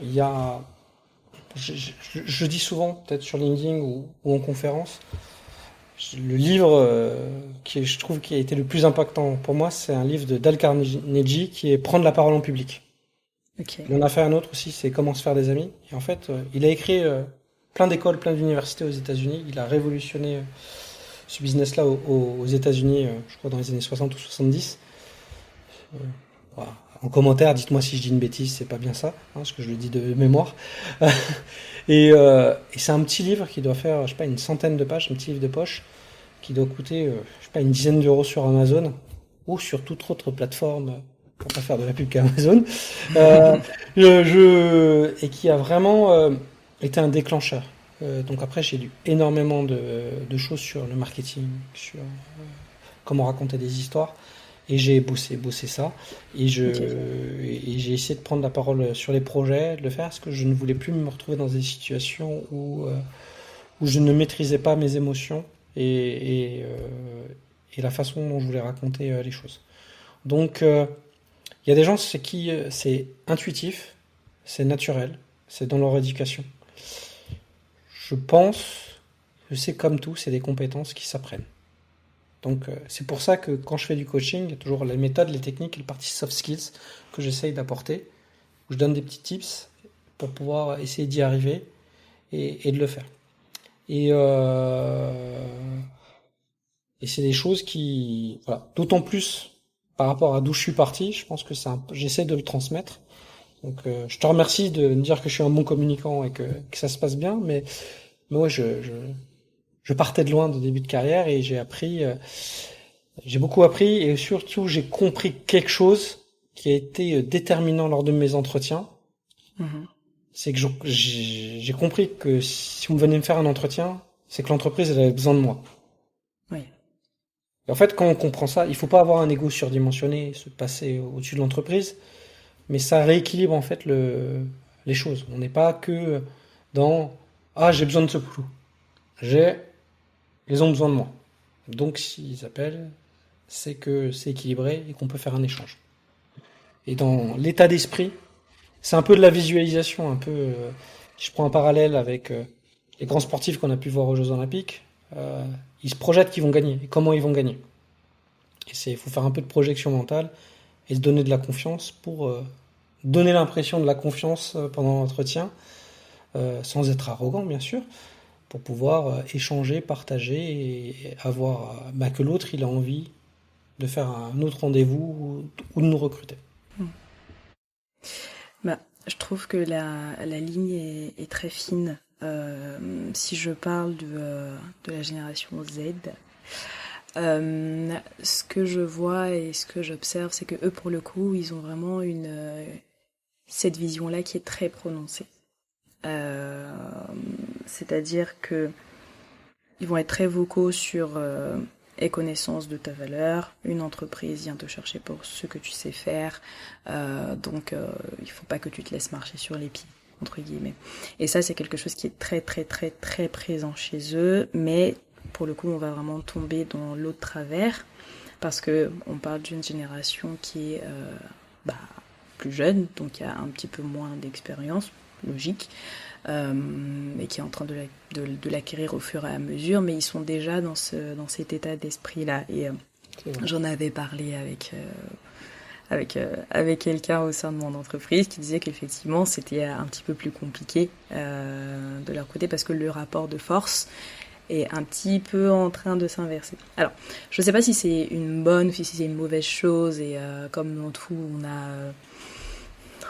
Je dis souvent, peut-être sur LinkedIn ou en conférence, le livre je trouve qui a été le plus impactant pour moi, c'est un livre de Dale Carnegie qui est Prendre la parole en public. Ok. Il en a fait un autre aussi, c'est Comment se faire des amis. Et en fait, il a écrit plein d'écoles, plein d'universités aux États-Unis. Il a révolutionné ce business-là aux États-Unis, je crois dans les années 60 ou 70. Euh, voilà. En commentaire, dites-moi si je dis une bêtise, c'est pas bien ça, parce que je le dis de mémoire. Et c'est un petit livre qui doit faire, je sais pas, une centaine de pages, un petit livre de poche, qui doit coûter, je sais pas, une dizaine d'euros sur Amazon ou sur toute autre plateforme, pour pas faire de la pub qu'à Amazon, euh, et qui a vraiment été un déclencheur. Donc après, j'ai lu énormément de choses sur le marketing, sur comment raconter des histoires. Et j'ai bossé ça. Ok. Et j'ai essayé de prendre la parole sur les projets, de le faire, parce que je ne voulais plus me retrouver dans des situations où je ne maîtrisais pas mes émotions et la façon dont je voulais raconter les choses. Donc, il y a des gens, c'est intuitif, c'est naturel, c'est dans leur éducation. Je pense que c'est comme tout, c'est des compétences qui s'apprennent. Donc, c'est pour ça que quand je fais du coaching, il y a toujours les méthodes, les techniques et le partie soft skills que j'essaye d'apporter, où je donne des petits tips pour pouvoir essayer d'y arriver et de le faire. Et, euh, et c'est des choses qui, voilà, d'autant plus par rapport à d'où je suis parti, je pense que j'essaie de le transmettre. Donc, je te remercie de me dire que je suis un bon communicant et que ça se passe bien, mais ouais, je partais de loin de début de carrière et j'ai beaucoup appris et surtout j'ai compris quelque chose qui a été déterminant lors de mes entretiens. Mhm. c'est que j'ai compris que si on venait me faire un entretien, c'est que l'entreprise elle avait besoin de moi. Oui. Et en fait, quand on comprend ça, il faut pas avoir un ego surdimensionné, se passer au-dessus de l'entreprise, mais ça rééquilibre en fait les choses. On n'est pas que dans ah j'ai besoin de ce boulot, j'ai ils ont besoin de moi. Donc s'ils appellent, c'est que c'est équilibré et qu'on peut faire un échange. Et dans l'état d'esprit, c'est un peu de la visualisation, un peu. Si je prends un parallèle avec les grands sportifs qu'on a pu voir aux Jeux Olympiques, ils se projettent qu'ils vont gagner et comment ils vont gagner. Et il faut faire un peu de projection mentale et se donner de la confiance pour donner l'impression de la confiance pendant l'entretien, sans être arrogant bien sûr, pour pouvoir échanger, partager et avoir que l'autre il a envie de faire un autre rendez-vous ou de nous recruter. Bah, je trouve que la ligne est très fine. Si je parle de la génération Z, ce que je vois et ce que j'observe, c'est que eux, pour le coup, ils ont vraiment cette vision-là qui est très prononcée. C'est-à-dire que ils vont être très vocaux sur aie connaissance de ta valeur, une entreprise vient te chercher pour ce que tu sais faire, donc il faut pas que tu te laisses marcher sur les pieds, entre guillemets. Et ça, c'est quelque chose qui est très très très très présent chez eux, mais pour le coup, on va vraiment tomber dans l'autre travers, parce que on parle d'une génération qui est plus jeune, donc il y a un petit peu moins d'expérience, logique, et qui est en train de l'acquérir au fur et à mesure, mais ils sont déjà dans cet état d'esprit-là. Et j'en avais parlé avec quelqu'un au sein de mon entreprise qui disait qu'effectivement c'était un petit peu plus compliqué de leur côté parce que le rapport de force est un petit peu en train de s'inverser. Alors, je ne sais pas si c'est une bonne ou si c'est une mauvaise chose, et comme dans tout,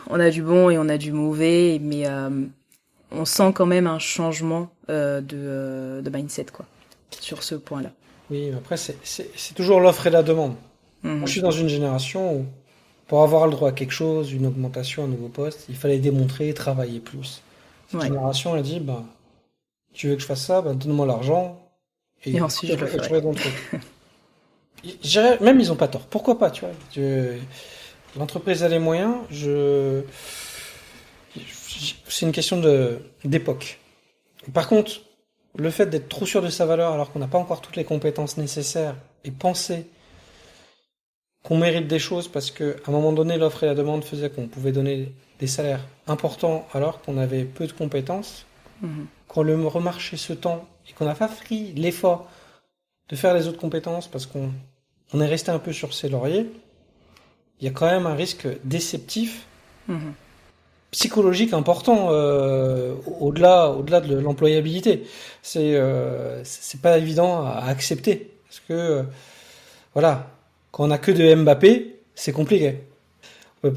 on a du bon et on a du mauvais, mais on sent quand même un changement de mindset, quoi, sur ce point-là. Oui, mais après, c'est toujours l'offre et la demande. Moi, je suis dans une génération où, pour avoir le droit à quelque chose, une augmentation, un nouveau poste, il fallait démontrer, travailler plus. Cette Ouais. génération, elle dit, tu veux que je fasse ça, donne-moi l'argent, Et ensuite, je le ferai. ferai ton truc. Même, ils ont pas tort. Pourquoi pas, tu vois? L'entreprise a les moyens, c'est une question d'époque. Par contre, le fait d'être trop sûr de sa valeur alors qu'on n'a pas encore toutes les compétences nécessaires et penser qu'on mérite des choses parce qu'à un moment donné, l'offre et la demande faisaient qu'on pouvait donner des salaires importants alors qu'on avait peu de compétences, quand le remarché se tend et qu'on n'a pas pris l'effort de faire les autres compétences parce qu'on est resté un peu sur ses lauriers, il y a quand même un risque déceptif, psychologique important au-delà de l'employabilité. C'est pas évident à accepter parce que voilà, quand on a que de Mbappé, c'est compliqué.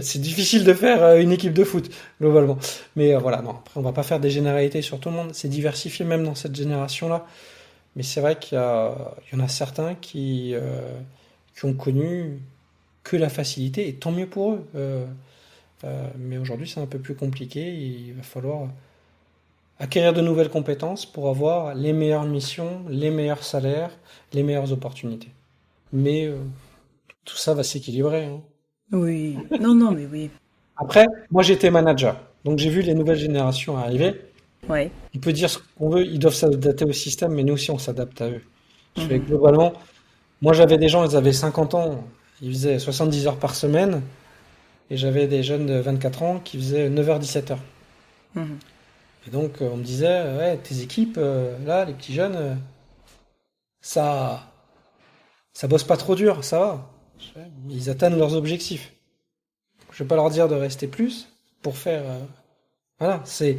C'est difficile de faire une équipe de foot globalement. Mais voilà, non, après on va pas faire des généralités sur tout le monde, c'est diversifié même dans cette génération-là. Mais c'est vrai qu'il y en a certains qui ont connu que la facilité, et tant mieux pour eux. Mais aujourd'hui, c'est un peu plus compliqué. Il va falloir acquérir de nouvelles compétences pour avoir les meilleures missions, les meilleurs salaires, les meilleures opportunités. Mais tout ça va s'équilibrer, hein. Oui. Non, mais oui. Après, moi j'étais manager, donc j'ai vu les nouvelles générations arriver. Ouais. On peut dire ce qu'on veut, ils doivent s'adapter au système, mais nous aussi on s'adapte à eux. Je fais globalement, moi j'avais des gens, ils avaient 50 ans, ils faisaient 70 heures par semaine, et j'avais des jeunes de 24 ans qui faisaient 9h, 17h. Et donc on me disait, ouais, tes équipes, là, les petits jeunes, ça, ça bosse pas trop dur, ça va. Ils atteignent leurs objectifs. Je vais pas leur dire de rester plus pour faire, voilà, c'est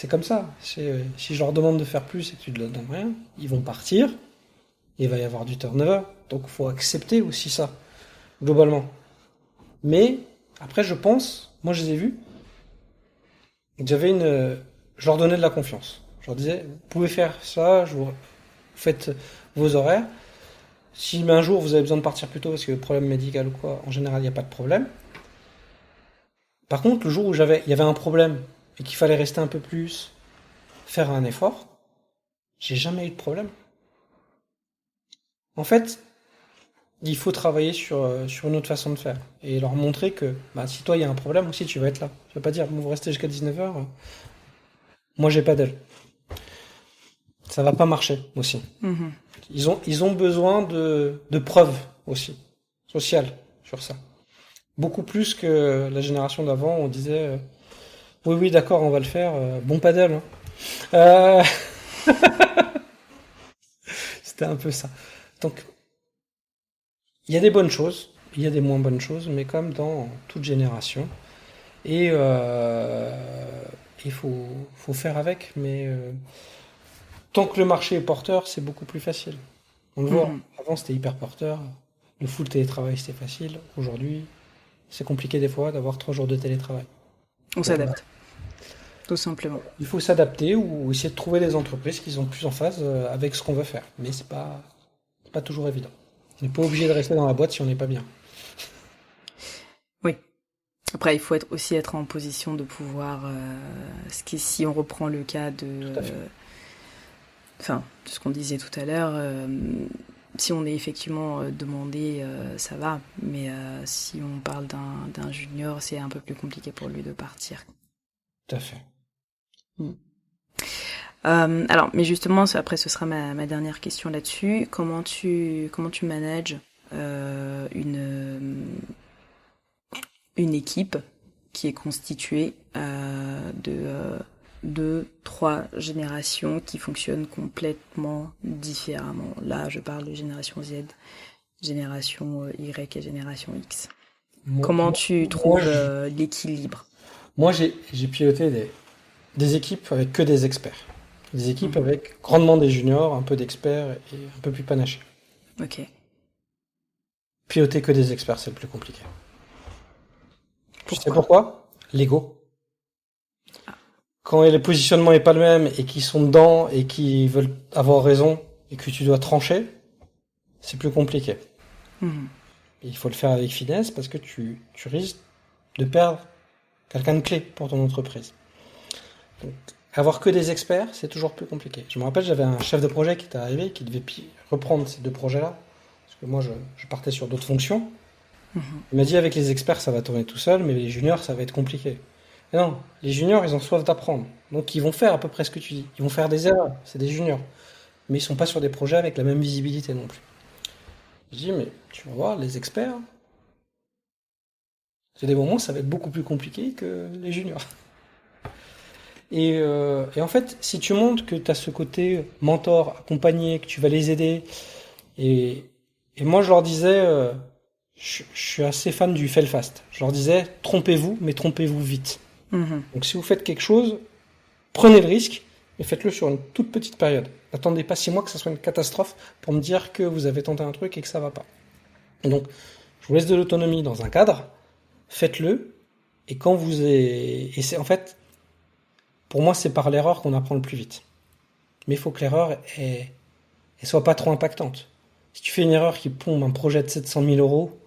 comme ça. Si je leur demande de faire plus et que tu ne leur donnes rien, ils vont partir. Et il va y avoir du turnover. Donc il faut accepter aussi ça, globalement. Mais après, je pense, moi je les ai vus, je leur donnais de la confiance. Je leur disais, vous pouvez faire ça, vous faites vos horaires. Si un jour vous avez besoin de partir plus tôt parce que problème médical ou quoi, en général il n'y a pas de problème. Par contre, le jour où il y avait un problème et qu'il fallait rester un peu plus, faire un effort, j'ai jamais eu de problème. En fait, il faut travailler sur une autre façon de faire et leur montrer que bah, si toi il y a un problème aussi, tu vas être là. Tu vas pas dire, bon, vous restez jusqu'à 19h, moi j'ai pas d'aile. Ça va pas marcher aussi. Mhm. Ils ont besoin de preuves aussi, sociales, sur ça. Beaucoup plus que la génération d'avant, on disait oui, oui, d'accord, on va le faire, bon paddle. Hein. Euh, C'était un peu ça. Donc, il y a des bonnes choses, il y a des moins bonnes choses, mais comme dans toute génération. Et il faut faire avec, mais tant que le marché est porteur, c'est beaucoup plus facile. On le voit. Mhm. Avant, c'était hyper porteur. Le full télétravail, c'était facile. Aujourd'hui, c'est compliqué des fois d'avoir 3 jours de télétravail. On Bon, s'adapte, tout simplement. il faut s'adapter ou essayer de trouver des entreprises qui sont plus en phase avec ce qu'on veut faire. Mais c'est pas toujours évident. On n'est pas obligé de rester dans la boîte si on n'est pas bien. Oui. Après, il faut aussi être en position de pouvoir, si on reprend le cas Tout à fait. enfin, de ce qu'on disait tout à l'heure, si on est effectivement demandé, ça va, mais si on parle d'un junior, c'est un peu plus compliqué pour lui de partir. Tout à fait. Mm. Alors, mais justement, après, ce sera ma dernière question là-dessus. Comment tu manages une équipe qui est constituée de deux, trois générations qui fonctionnent complètement différemment. Là, je parle de génération Z, génération Y et génération X. Moi, Comment moi, tu moi, trouves l'équilibre? moi, j'ai piloté des équipes avec que des experts. Des équipes Mhm. avec grandement des juniors, un peu d'experts et un peu plus panachés. Ok. Piloter que des experts, c'est le plus compliqué. Tu sais Pourquoi? pourquoi? L'ego. Quand le positionnement est pas le même et qu'ils sont dedans et qu'ils veulent avoir raison et que tu dois trancher, c'est plus compliqué. Mhm. Et il faut le faire avec finesse parce que tu risques de perdre quelqu'un de clé pour ton entreprise. Donc, avoir que des experts, c'est toujours plus compliqué. Je me rappelle, j'avais un chef de projet qui était arrivé, qui devait reprendre ces 2 projets-là, parce que moi, je partais sur d'autres fonctions. Mhm. Il m'a dit, avec les experts, ça va tourner tout seul, mais les juniors, ça va être compliqué. Et non, les juniors, ils ont soif d'apprendre. Donc, ils vont faire à peu près ce que tu dis. Ils vont faire des erreurs, c'est des juniors. Mais ils sont pas sur des projets avec la même visibilité non plus. Je dis, mais tu vas voir, les experts, c'est des moments où ça va être beaucoup plus compliqué que les juniors. Et en fait, si tu montres que tu as ce côté mentor, accompagné, que tu vas les aider, et, et moi je leur disais, je suis assez fan du fail fast. Je leur disais, trompez-vous, mais trompez-vous vite. Mhm. Donc si vous faites quelque chose, prenez le risque, et faites-le sur une toute petite période. N'attendez pas 6 mois que ça soit une catastrophe pour me dire que vous avez tenté un truc et que ça va pas. Et donc, je vous laisse de l'autonomie dans un cadre, faites-le, et quand vous et c'est en fait, pour moi, c'est par l'erreur qu'on apprend le plus vite. Mais il faut que l'erreur elle soit pas trop impactante. Si tu fais une erreur qui plombe un projet de 700 000 euros,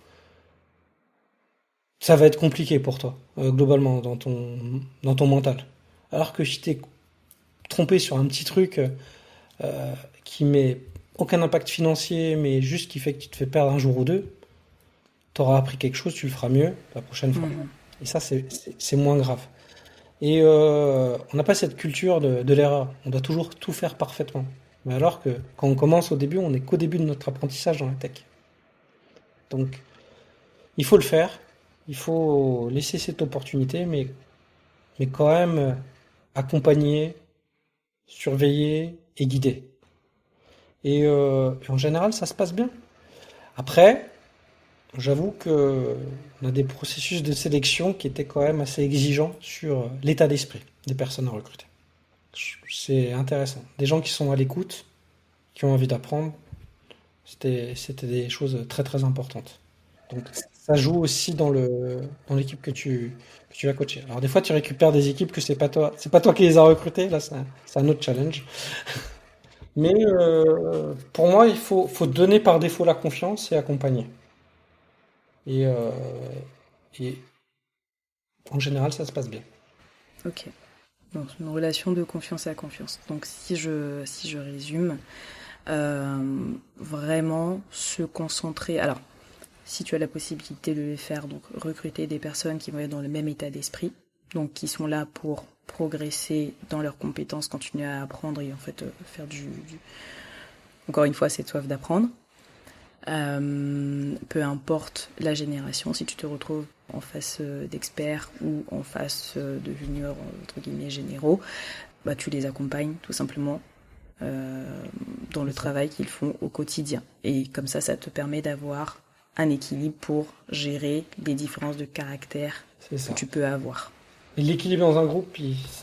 ça va être compliqué pour toi, globalement, dans ton mental. Alors que si t'es trompé sur un petit truc qui met aucun impact financier, mais juste qui fait que tu te fais perdre un jour ou deux, t'auras appris quelque chose, tu le feras mieux la prochaine fois. Mhm. Et ça, c'est moins grave. Et on n'a pas cette culture de l'erreur. On doit toujours tout faire parfaitement. Mais alors que quand on commence au début, on n'est qu'au début de notre apprentissage dans la tech. Donc, il faut le faire. Il faut laisser cette opportunité, mais quand même accompagner, surveiller et guider. Et en général, ça se passe bien. Après, j'avoue que on a des processus de sélection qui étaient quand même assez exigeants sur l'état d'esprit des personnes à recruter. C'est intéressant. Des gens qui sont à l'écoute, qui ont envie d'apprendre, c'était des choses très très importantes. Donc ça joue aussi dans l'équipe que tu vas coacher. Alors des fois tu récupères des équipes que c'est pas toi qui les as recrutées, là c'est un autre challenge. Mais pour moi faut donner par défaut la confiance et accompagner. Et, et en général, ça se passe bien. Ok. Donc, une relation de confiance à confiance. Donc, si je résume, vraiment se concentrer. Alors, si tu as la possibilité de le faire, donc recruter des personnes qui vont être dans le même état d'esprit, donc qui sont là pour progresser dans leurs compétences, continuer à apprendre et en fait faire encore une fois cette soif d'apprendre. Peu importe la génération, si tu te retrouves en face d'experts ou en face de juniors entre guillemets généraux, bah tu les accompagnes tout simplement dans le travail qu'ils font au quotidien. Et comme ça te permet d'avoir un équilibre pour gérer les différences de caractère que tu peux avoir. Et l'équilibre dans un groupe,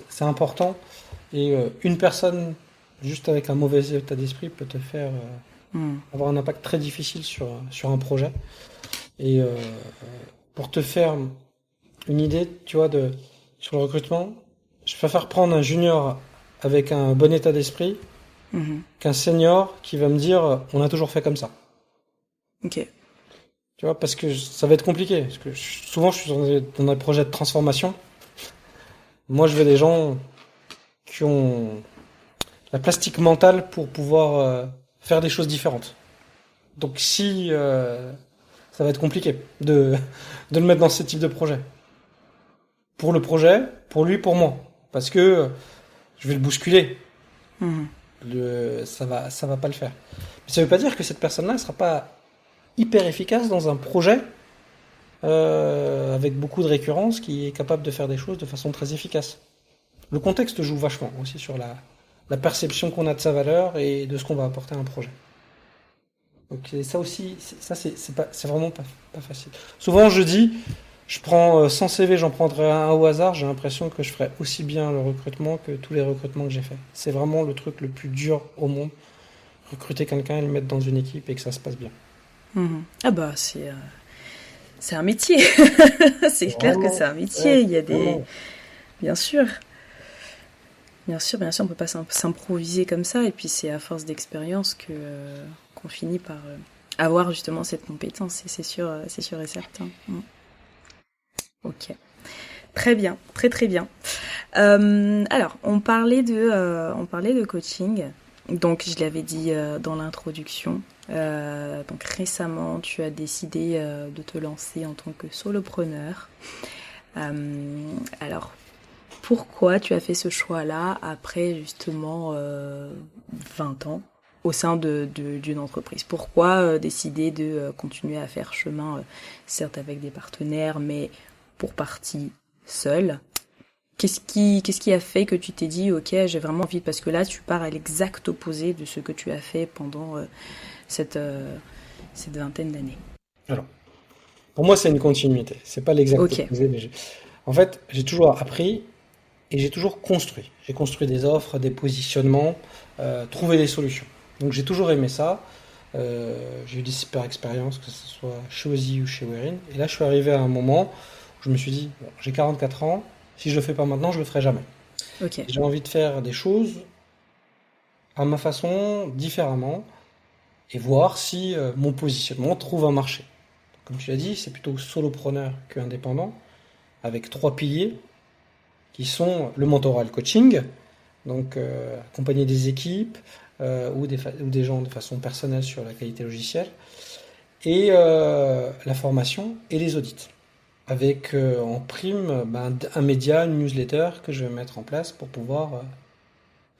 c'est important. Et une personne, juste avec un mauvais état d'esprit, peut te faire avoir un impact très difficile sur un projet. Et pour te faire une idée, tu vois, sur le recrutement, je préfère prendre un junior avec un bon état d'esprit qu'un senior qui va me dire on a toujours fait comme ça. Ok. Tu vois, parce que ça va être compliqué. Parce que souvent, je suis dans des projets de transformation. Moi, je veux des gens qui ont la plastique mentale pour pouvoir faire des choses différentes. Donc, si ça va être compliqué de le mettre dans ce type de projet. Pour le projet, pour lui, pour moi. Parce que je vais le bousculer. Ça va pas le faire. Mais ça veut pas dire que cette personne-là ne sera pas hyper efficace dans un projet avec beaucoup de récurrence qui est capable de faire des choses de façon très efficace. Le contexte joue vachement aussi sur la perception qu'on a de sa valeur et de ce qu'on va apporter à un projet. Donc ça aussi, c'est vraiment pas facile. Souvent je dis, je prends 100 CV, j'en prendrai un au hasard, j'ai l'impression que je ferai aussi bien le recrutement que tous les recrutements que j'ai fait. C'est vraiment le truc le plus dur au monde, recruter quelqu'un et le mettre dans une équipe et que ça se passe bien. Ah bah c'est un métier. C'est clair que c'est un métier. Il y a des... Bien sûr. Bien sûr, on peut pas s'improviser comme ça. Et puis c'est à force d'expérience qu'on finit par avoir justement cette compétence. Et c'est sûr et certain. Ok. Très bien, très très bien. Alors, on parlait de coaching. Donc, je l'avais dit dans l'introduction. Donc, récemment, tu as décidé de te lancer en tant que solopreneur. Alors, pourquoi tu as fait ce choix-là après justement 20 ans au sein d'une entreprise? Pourquoi décider de continuer à faire chemin, certes avec des partenaires, mais pour partie seule? Qu'est-ce qui a fait que tu t'es dit, ok, j'ai vraiment envie, parce que là, tu pars à l'exact opposé de ce que tu as fait pendant cette vingtaine d'années. Alors, pour moi, c'est une continuité. C'est pas l'exact opposé. Mais en fait, j'ai toujours appris et j'ai toujours construit. J'ai construit des offres, des positionnements, trouvé des solutions. Donc, j'ai toujours aimé ça. J'ai eu des super expériences, que ce soit chez Ozzy ou chez Werin. Et là, je suis arrivé à un moment où je me suis dit, bon, j'ai 44 ans. Si je le fais pas maintenant, je le ferai jamais. Okay. J'ai envie de faire des choses à ma façon, différemment, et voir si mon positionnement trouve un marché. Comme tu l'as dit, c'est plutôt solopreneur qu'indépendant, avec 3 piliers qui sont le mentorat et le coaching, donc accompagner des équipes ou des gens de façon personnelle sur la qualité logicielle, et la formation et les audits. Avec en prime un média, une newsletter que je vais mettre en place pour pouvoir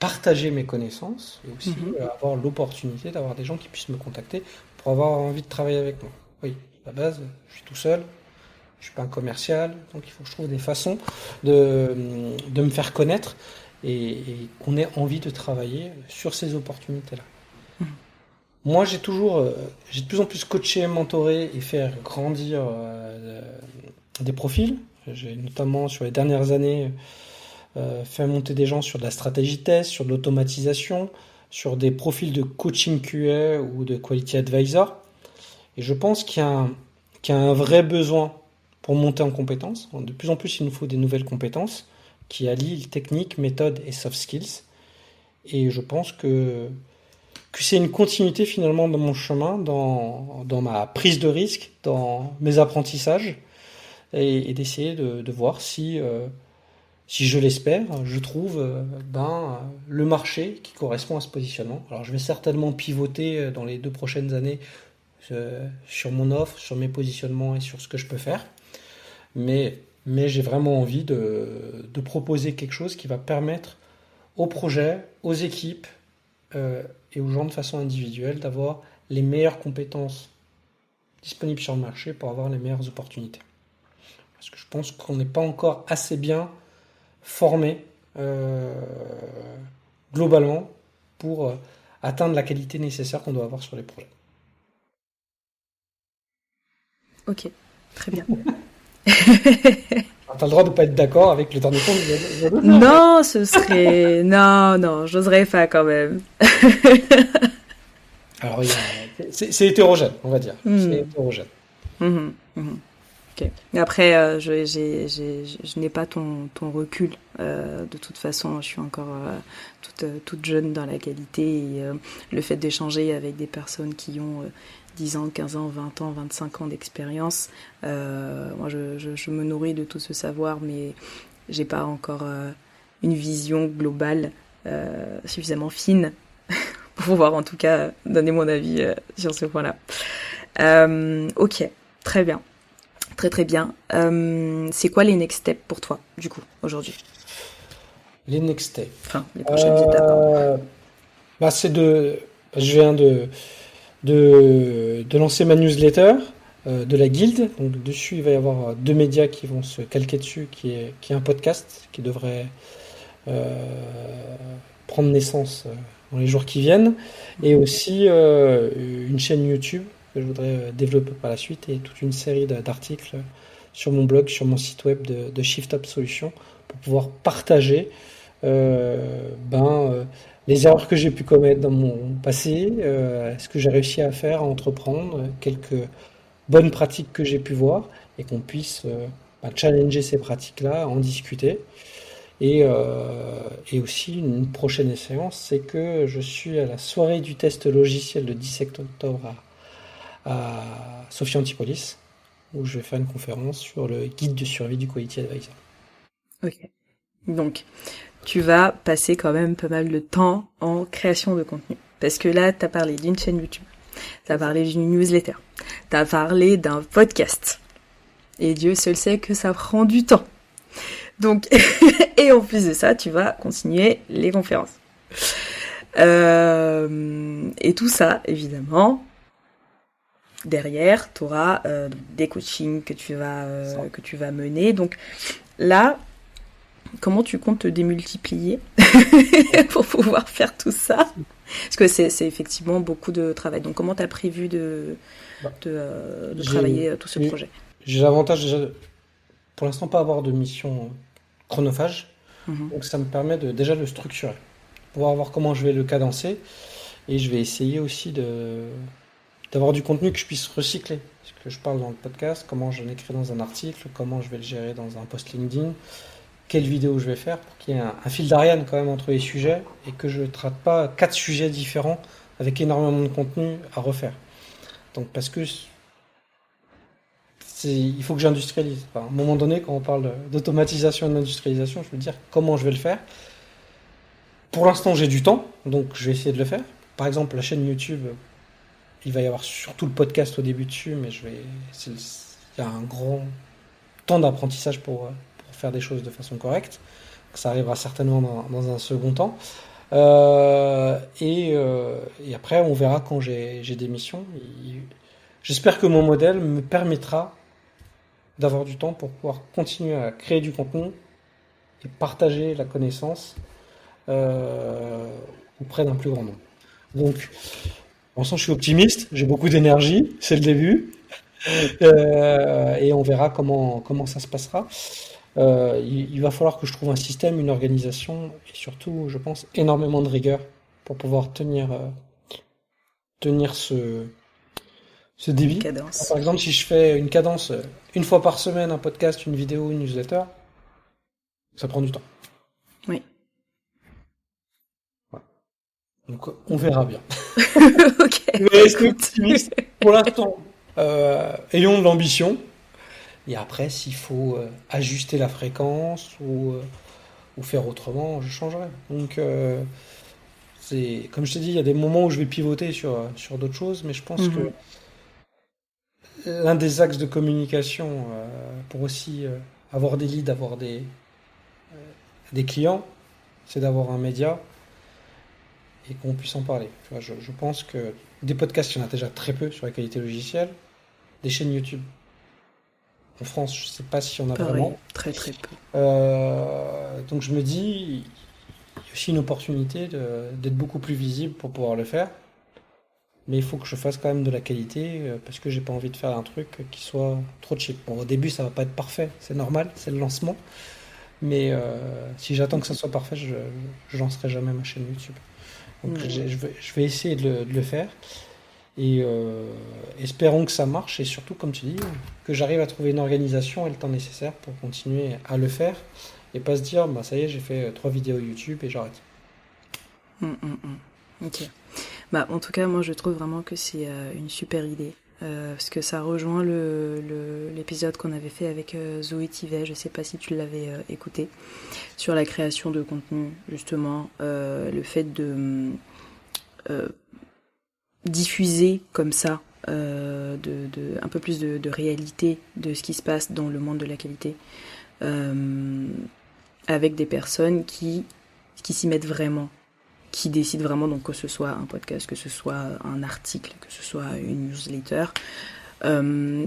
partager mes connaissances et aussi avoir l'opportunité d'avoir des gens qui puissent me contacter pour avoir envie de travailler avec moi. Oui, à la base, je suis tout seul, je suis pas un commercial, donc il faut que je trouve des façons de me faire connaître et qu'on ait envie de travailler sur ces opportunités-là. Moi, j'ai de plus en plus coaché, mentoré et faire grandir des profils. J'ai notamment, sur les dernières années, fait monter des gens sur de la stratégie test, sur de l'automatisation, sur des profils de coaching QA ou de quality advisor. Et je pense qu'il y a un vrai besoin pour monter en compétences. De plus en plus, il nous faut des nouvelles compétences qui allient technique, méthode et soft skills. Et je pense que c'est une continuité finalement dans mon chemin, dans ma prise de risque, dans mes apprentissages. et d'essayer de voir si je l'espère, je trouve le marché qui correspond à ce positionnement. Alors je vais certainement pivoter dans les 2 prochaines années sur mon offre, sur mes positionnements et sur ce que je peux faire. Mais j'ai vraiment envie de proposer quelque chose qui va permettre aux projets, aux équipes et aux gens de façon individuelle d'avoir les meilleures compétences disponibles sur le marché pour avoir les meilleures opportunités. Parce que je pense qu'on n'est pas encore assez bien formé globalement pour atteindre la qualité nécessaire qu'on doit avoir sur les projets. Ok, très bien. Tu as le droit de ne pas être d'accord avec le dernier point de Non, ce serait... Non, j'oserais pas quand même. Alors, c'est hétérogène, on va dire. C'est hétérogène. Ok. Mais après, je n'ai pas ton recul. De toute façon, je suis encore toute jeune dans la qualité. Et le fait d'échanger avec des personnes qui ont 10 ans, 15 ans, 20 ans, 25 ans d'expérience, moi, je me nourris de tout ce savoir, mais j'ai pas encore une vision globale suffisamment fine pour pouvoir, en tout cas, donner mon avis sur ce point-là. Ok, très bien. Très très bien. C'est quoi les next steps pour toi, du coup, aujourd'hui? Les next steps. Enfin, les prochaines étapes. Je viens de lancer ma newsletter de la guilde. Donc dessus, il va y avoir 2 médias qui vont se calquer dessus, qui est un podcast qui devrait prendre naissance dans les jours qui viennent, et aussi une chaîne YouTube que je voudrais développer par la suite, et toute une série d'articles sur mon blog, sur mon site web de Shift Up Solutions, pour pouvoir partager les erreurs que j'ai pu commettre dans mon passé, ce que j'ai réussi à faire, à entreprendre, quelques bonnes pratiques que j'ai pu voir, et qu'on puisse challenger ces pratiques-là, en discuter. Et aussi, une prochaine séance, c'est que je suis à la soirée du test logiciel le 17 octobre à Sophia Antipolis, où je vais faire une conférence sur le guide de survie du Quality Advisor. Ok. Donc, tu vas passer quand même pas mal de temps en création de contenu. Parce que là, tu as parlé d'une chaîne YouTube, tu as parlé d'une newsletter, tu as parlé d'un podcast. Et Dieu seul sait que ça prend du temps. Donc, et en plus de ça, tu vas continuer les conférences. Et tout ça, évidemment, derrière, tu auras des coachings que tu vas mener. Donc là, comment tu comptes te démultiplier pour pouvoir faire tout ça? Parce que c'est effectivement beaucoup de travail. Donc comment tu as prévu de travailler tout ce projet? J'ai l'avantage déjà pour l'instant pas avoir de mission chronophage. Donc ça me permet déjà de le structurer, pouvoir voir comment je vais le cadencer, et je vais essayer aussi d'avoir du contenu que je puisse recycler. Ce que je parle dans le podcast, comment je l'écris dans un article, comment je vais le gérer dans un post LinkedIn, quelle vidéo je vais faire, pour qu'il y ait un fil d'Ariane quand même entre les sujets, et que je ne traite pas 4 sujets différents avec énormément de contenu à refaire. Donc parce que il faut que j'industrialise. À un moment donné, quand on parle d'automatisation et d'industrialisation, je veux dire comment je vais le faire. Pour l'instant, j'ai du temps, donc je vais essayer de le faire. Par exemple, la chaîne YouTube, il va y avoir surtout le podcast au début dessus, mais il y a un grand temps d'apprentissage pour faire des choses de façon correcte. Ça arrivera certainement dans un second temps. Et après, on verra quand j'ai des missions. J'espère que mon modèle me permettra d'avoir du temps pour pouvoir continuer à créer du contenu et partager la connaissance auprès d'un plus grand nombre. Donc, en sens, je suis optimiste, j'ai beaucoup d'énergie, c'est le début, et on verra comment ça se passera. Il va falloir que je trouve un système, une organisation, et surtout, je pense, énormément de rigueur pour pouvoir tenir ce débit. Cadence. Par exemple, si je fais une cadence une fois par semaine, un podcast, une vidéo, une newsletter, ça prend du temps. Oui. Ouais. Donc, on verra bien. Ok. Mais restez optimiste. Pour l'instant, ayons de l'ambition. Et après, s'il faut ajuster la fréquence ou faire autrement, je changerai. Donc, comme je t'ai dit, il y a des moments où je vais pivoter sur d'autres choses, mais je pense que Mhm. l'un des axes de communication pour aussi avoir des leads, avoir des clients, c'est d'avoir un média et qu'on puisse en parler. Tu vois, je pense que des podcasts, il y en a déjà très peu sur la qualité logicielle. Des chaînes YouTube. En France, je ne sais pas s'il y en a Pareil, vraiment. très très peu. Donc je me dis, il y a aussi une opportunité d'être beaucoup plus visible pour pouvoir le faire. Mais il faut que je fasse quand même de la qualité parce que j'ai pas envie de faire un truc qui soit trop cheap. Bon, au début, ça va pas être parfait, c'est normal, c'est le lancement. Mais si j'attends que ça soit parfait, je lancerai jamais ma chaîne YouTube. Donc Ouais. je vais essayer de le faire et espérons que ça marche et surtout, comme tu dis, que j'arrive à trouver une organisation et le temps nécessaire pour continuer à le faire et pas se dire, bah ça y est, j'ai fait 3 vidéos YouTube et j'arrête. Mm, mm, mm. Ok. Bah, en tout cas, moi, je trouve vraiment que c'est une super idée. Parce que ça rejoint l'épisode qu'on avait fait avec Zoé Tivet, je sais pas si tu l'avais écouté, sur la création de contenu, justement, le fait de euh, diffuser comme ça un peu plus de réalité de ce qui se passe dans le monde de la qualité, euh, avec des personnes qui s'y mettent vraiment, qui décident vraiment, donc que ce soit un podcast, que ce soit un article, que ce soit une newsletter.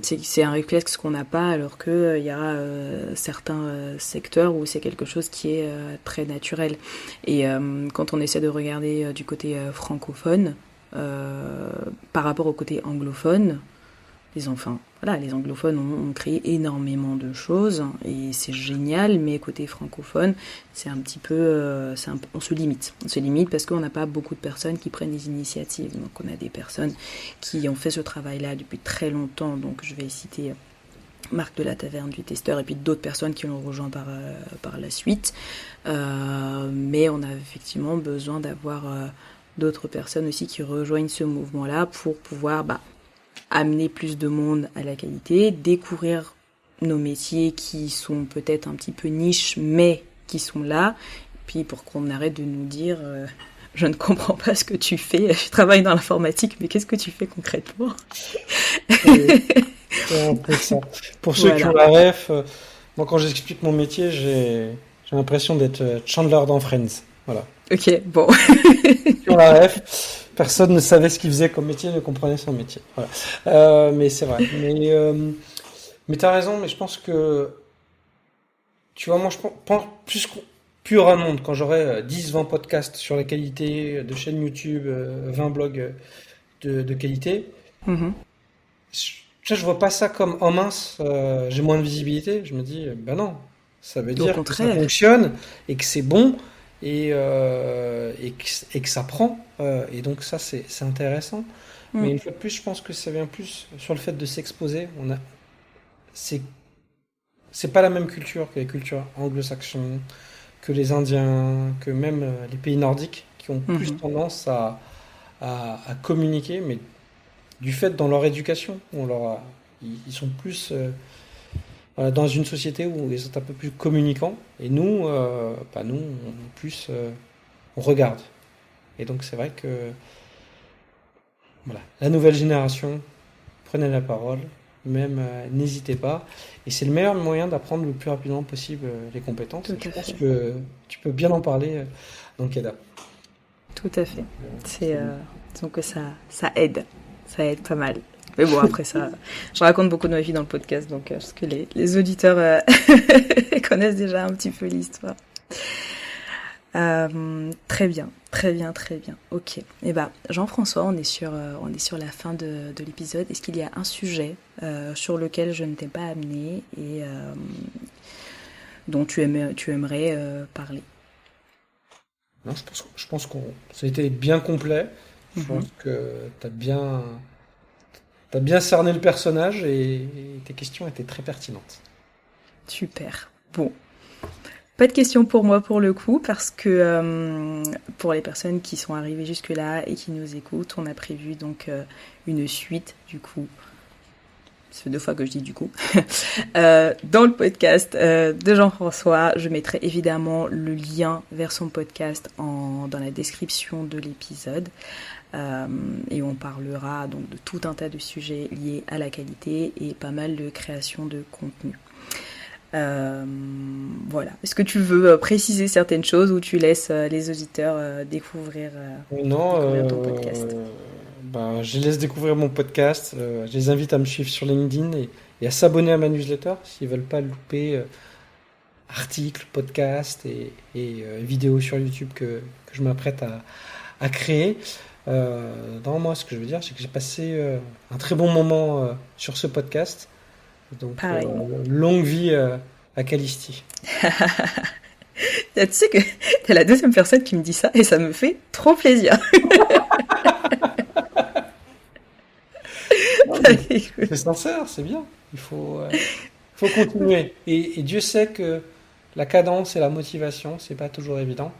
C'est un réflexe qu'on n'a pas alors que il y a certains secteurs où c'est quelque chose qui est très naturel. Et quand on essaie de regarder du côté francophone euh, par rapport au côté anglophone, les anglophones ont créé énormément de choses et c'est génial, mais côté francophone, c'est un petit peu, on se limite. On se limite parce qu'on n'a pas beaucoup de personnes qui prennent des initiatives. Donc on a des personnes qui ont fait ce travail-là depuis très longtemps. Donc je vais citer Marc de la Taverne du Testeur et puis d'autres personnes qui l'ont rejoint par la suite. Mais on a effectivement besoin d'avoir d'autres personnes aussi qui rejoignent ce mouvement-là pour pouvoir amener plus de monde à la qualité, découvrir nos métiers qui sont peut-être un petit peu niches, mais qui sont là, puis pour qu'on arrête de nous dire je ne comprends pas ce que tu fais, je travaille dans l'informatique, mais qu'est-ce que tu fais concrètement? C'est un peu ça. Pour ceux qui ont Voilà. la ref, moi quand j'explique mon métier, j'ai l'impression d'être Chandler dans Friends. Voilà. Ok, bon. Qui ont la ref, personne ne savait ce qu'il faisait comme métier, ne comprenait son métier. Voilà. Mais c'est vrai. Mais t'as raison, mais je pense que, tu vois, moi je pense plus il y aura de monde, quand j'aurai 10-20 podcasts sur la qualité de chaînes YouTube, 20 blogs de qualité, Mhm. je vois pas ça comme oh mince, j'ai moins de visibilité. Je me dis ben non, ça veut Au dire que ça contraire. fonctionne et que c'est bon et que ça prend. Et donc ça c'est intéressant. Mais Mm. une fois de plus, je pense que ça vient plus sur le fait de s'exposer. C'est c'est pas la même culture que les cultures anglo-saxons, que les Indiens, que même les pays nordiques qui ont plus Mhm. tendance à communiquer, mais du fait dans leur éducation, ils sont plus dans une société où ils sont un peu plus communicants, et nous, nous, on est plus, on regarde. Et donc c'est vrai que voilà, la nouvelle génération, prenez la parole, même n'hésitez pas, et c'est le meilleur moyen d'apprendre le plus rapidement possible les compétences. Tout Et je à pense fait. que tu peux bien en parler dans Keda. Tout à fait. Disons que ça aide. Ça aide pas mal. Mais bon, après ça, je raconte beaucoup de ma vie dans le podcast, donc parce que les auditeurs connaissent déjà un petit peu l'histoire. Très bien, très bien, très bien. Ok. Et bah, Jean-François, on est sur la fin de l'épisode. Est-ce qu'il y a un sujet sur lequel je ne t'ai pas amené et dont tu aimerais parler? Non, je pense qu'on, ça a été bien complet. Je pense Mhm. que t'as bien cerné le personnage et tes questions étaient très pertinentes. Super. Bon, pas de questions pour moi pour le coup, parce que pour les personnes qui sont arrivées jusque-là et qui nous écoutent, on a prévu donc une suite du coup. Ça fait 2 fois que je dis du coup. Dans le podcast de Jean-François, je mettrai évidemment le lien vers son podcast dans la description de l'épisode. Et on parlera donc de tout un tas de sujets liés à la qualité et pas mal de création de contenu. Voilà. Est-ce que tu veux préciser certaines choses ou tu laisses les auditeurs découvrir ton podcast? Je les laisse découvrir mon podcast. Je les invite à me suivre sur LinkedIn et à s'abonner à ma newsletter s'ils veulent pas louper articles, podcasts et vidéos sur YouTube que je m'apprête à créer. Moi, ce que je veux dire, c'est que j'ai passé un très bon moment sur ce podcast. Donc, longue vie à Calisti. Tu sais que t'es la deuxième personne qui me dit ça et ça me fait trop plaisir. C'est sincère, c'est bien. Il faut continuer. Et Dieu sait que la cadence et la motivation, c'est pas toujours évident.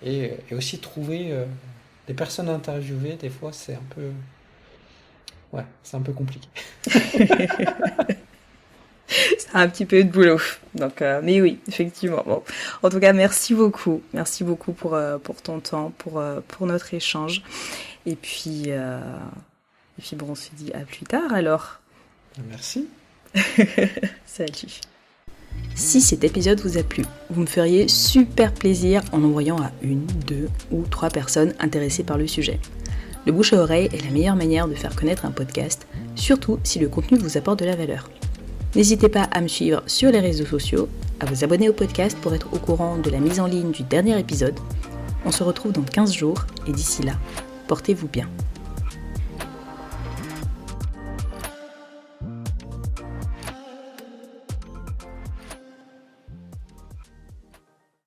Et aussi trouver des personnes à interviewer, des fois, c'est un peu compliqué. C'est un petit peu de boulot. Donc, mais oui, effectivement. Bon. En tout cas, merci beaucoup. Merci beaucoup pour ton temps, pour notre échange. Et puis on se dit à plus tard alors. Merci. Salut. Si cet épisode vous a plu, vous me feriez super plaisir en envoyant à 1, 2 ou 3 personnes intéressées par le sujet. Le bouche à oreille est la meilleure manière de faire connaître un podcast, surtout si le contenu vous apporte de la valeur. N'hésitez pas à me suivre sur les réseaux sociaux, à vous abonner au podcast pour être au courant de la mise en ligne du dernier épisode. On se retrouve dans 15 jours et d'ici là, portez-vous bien.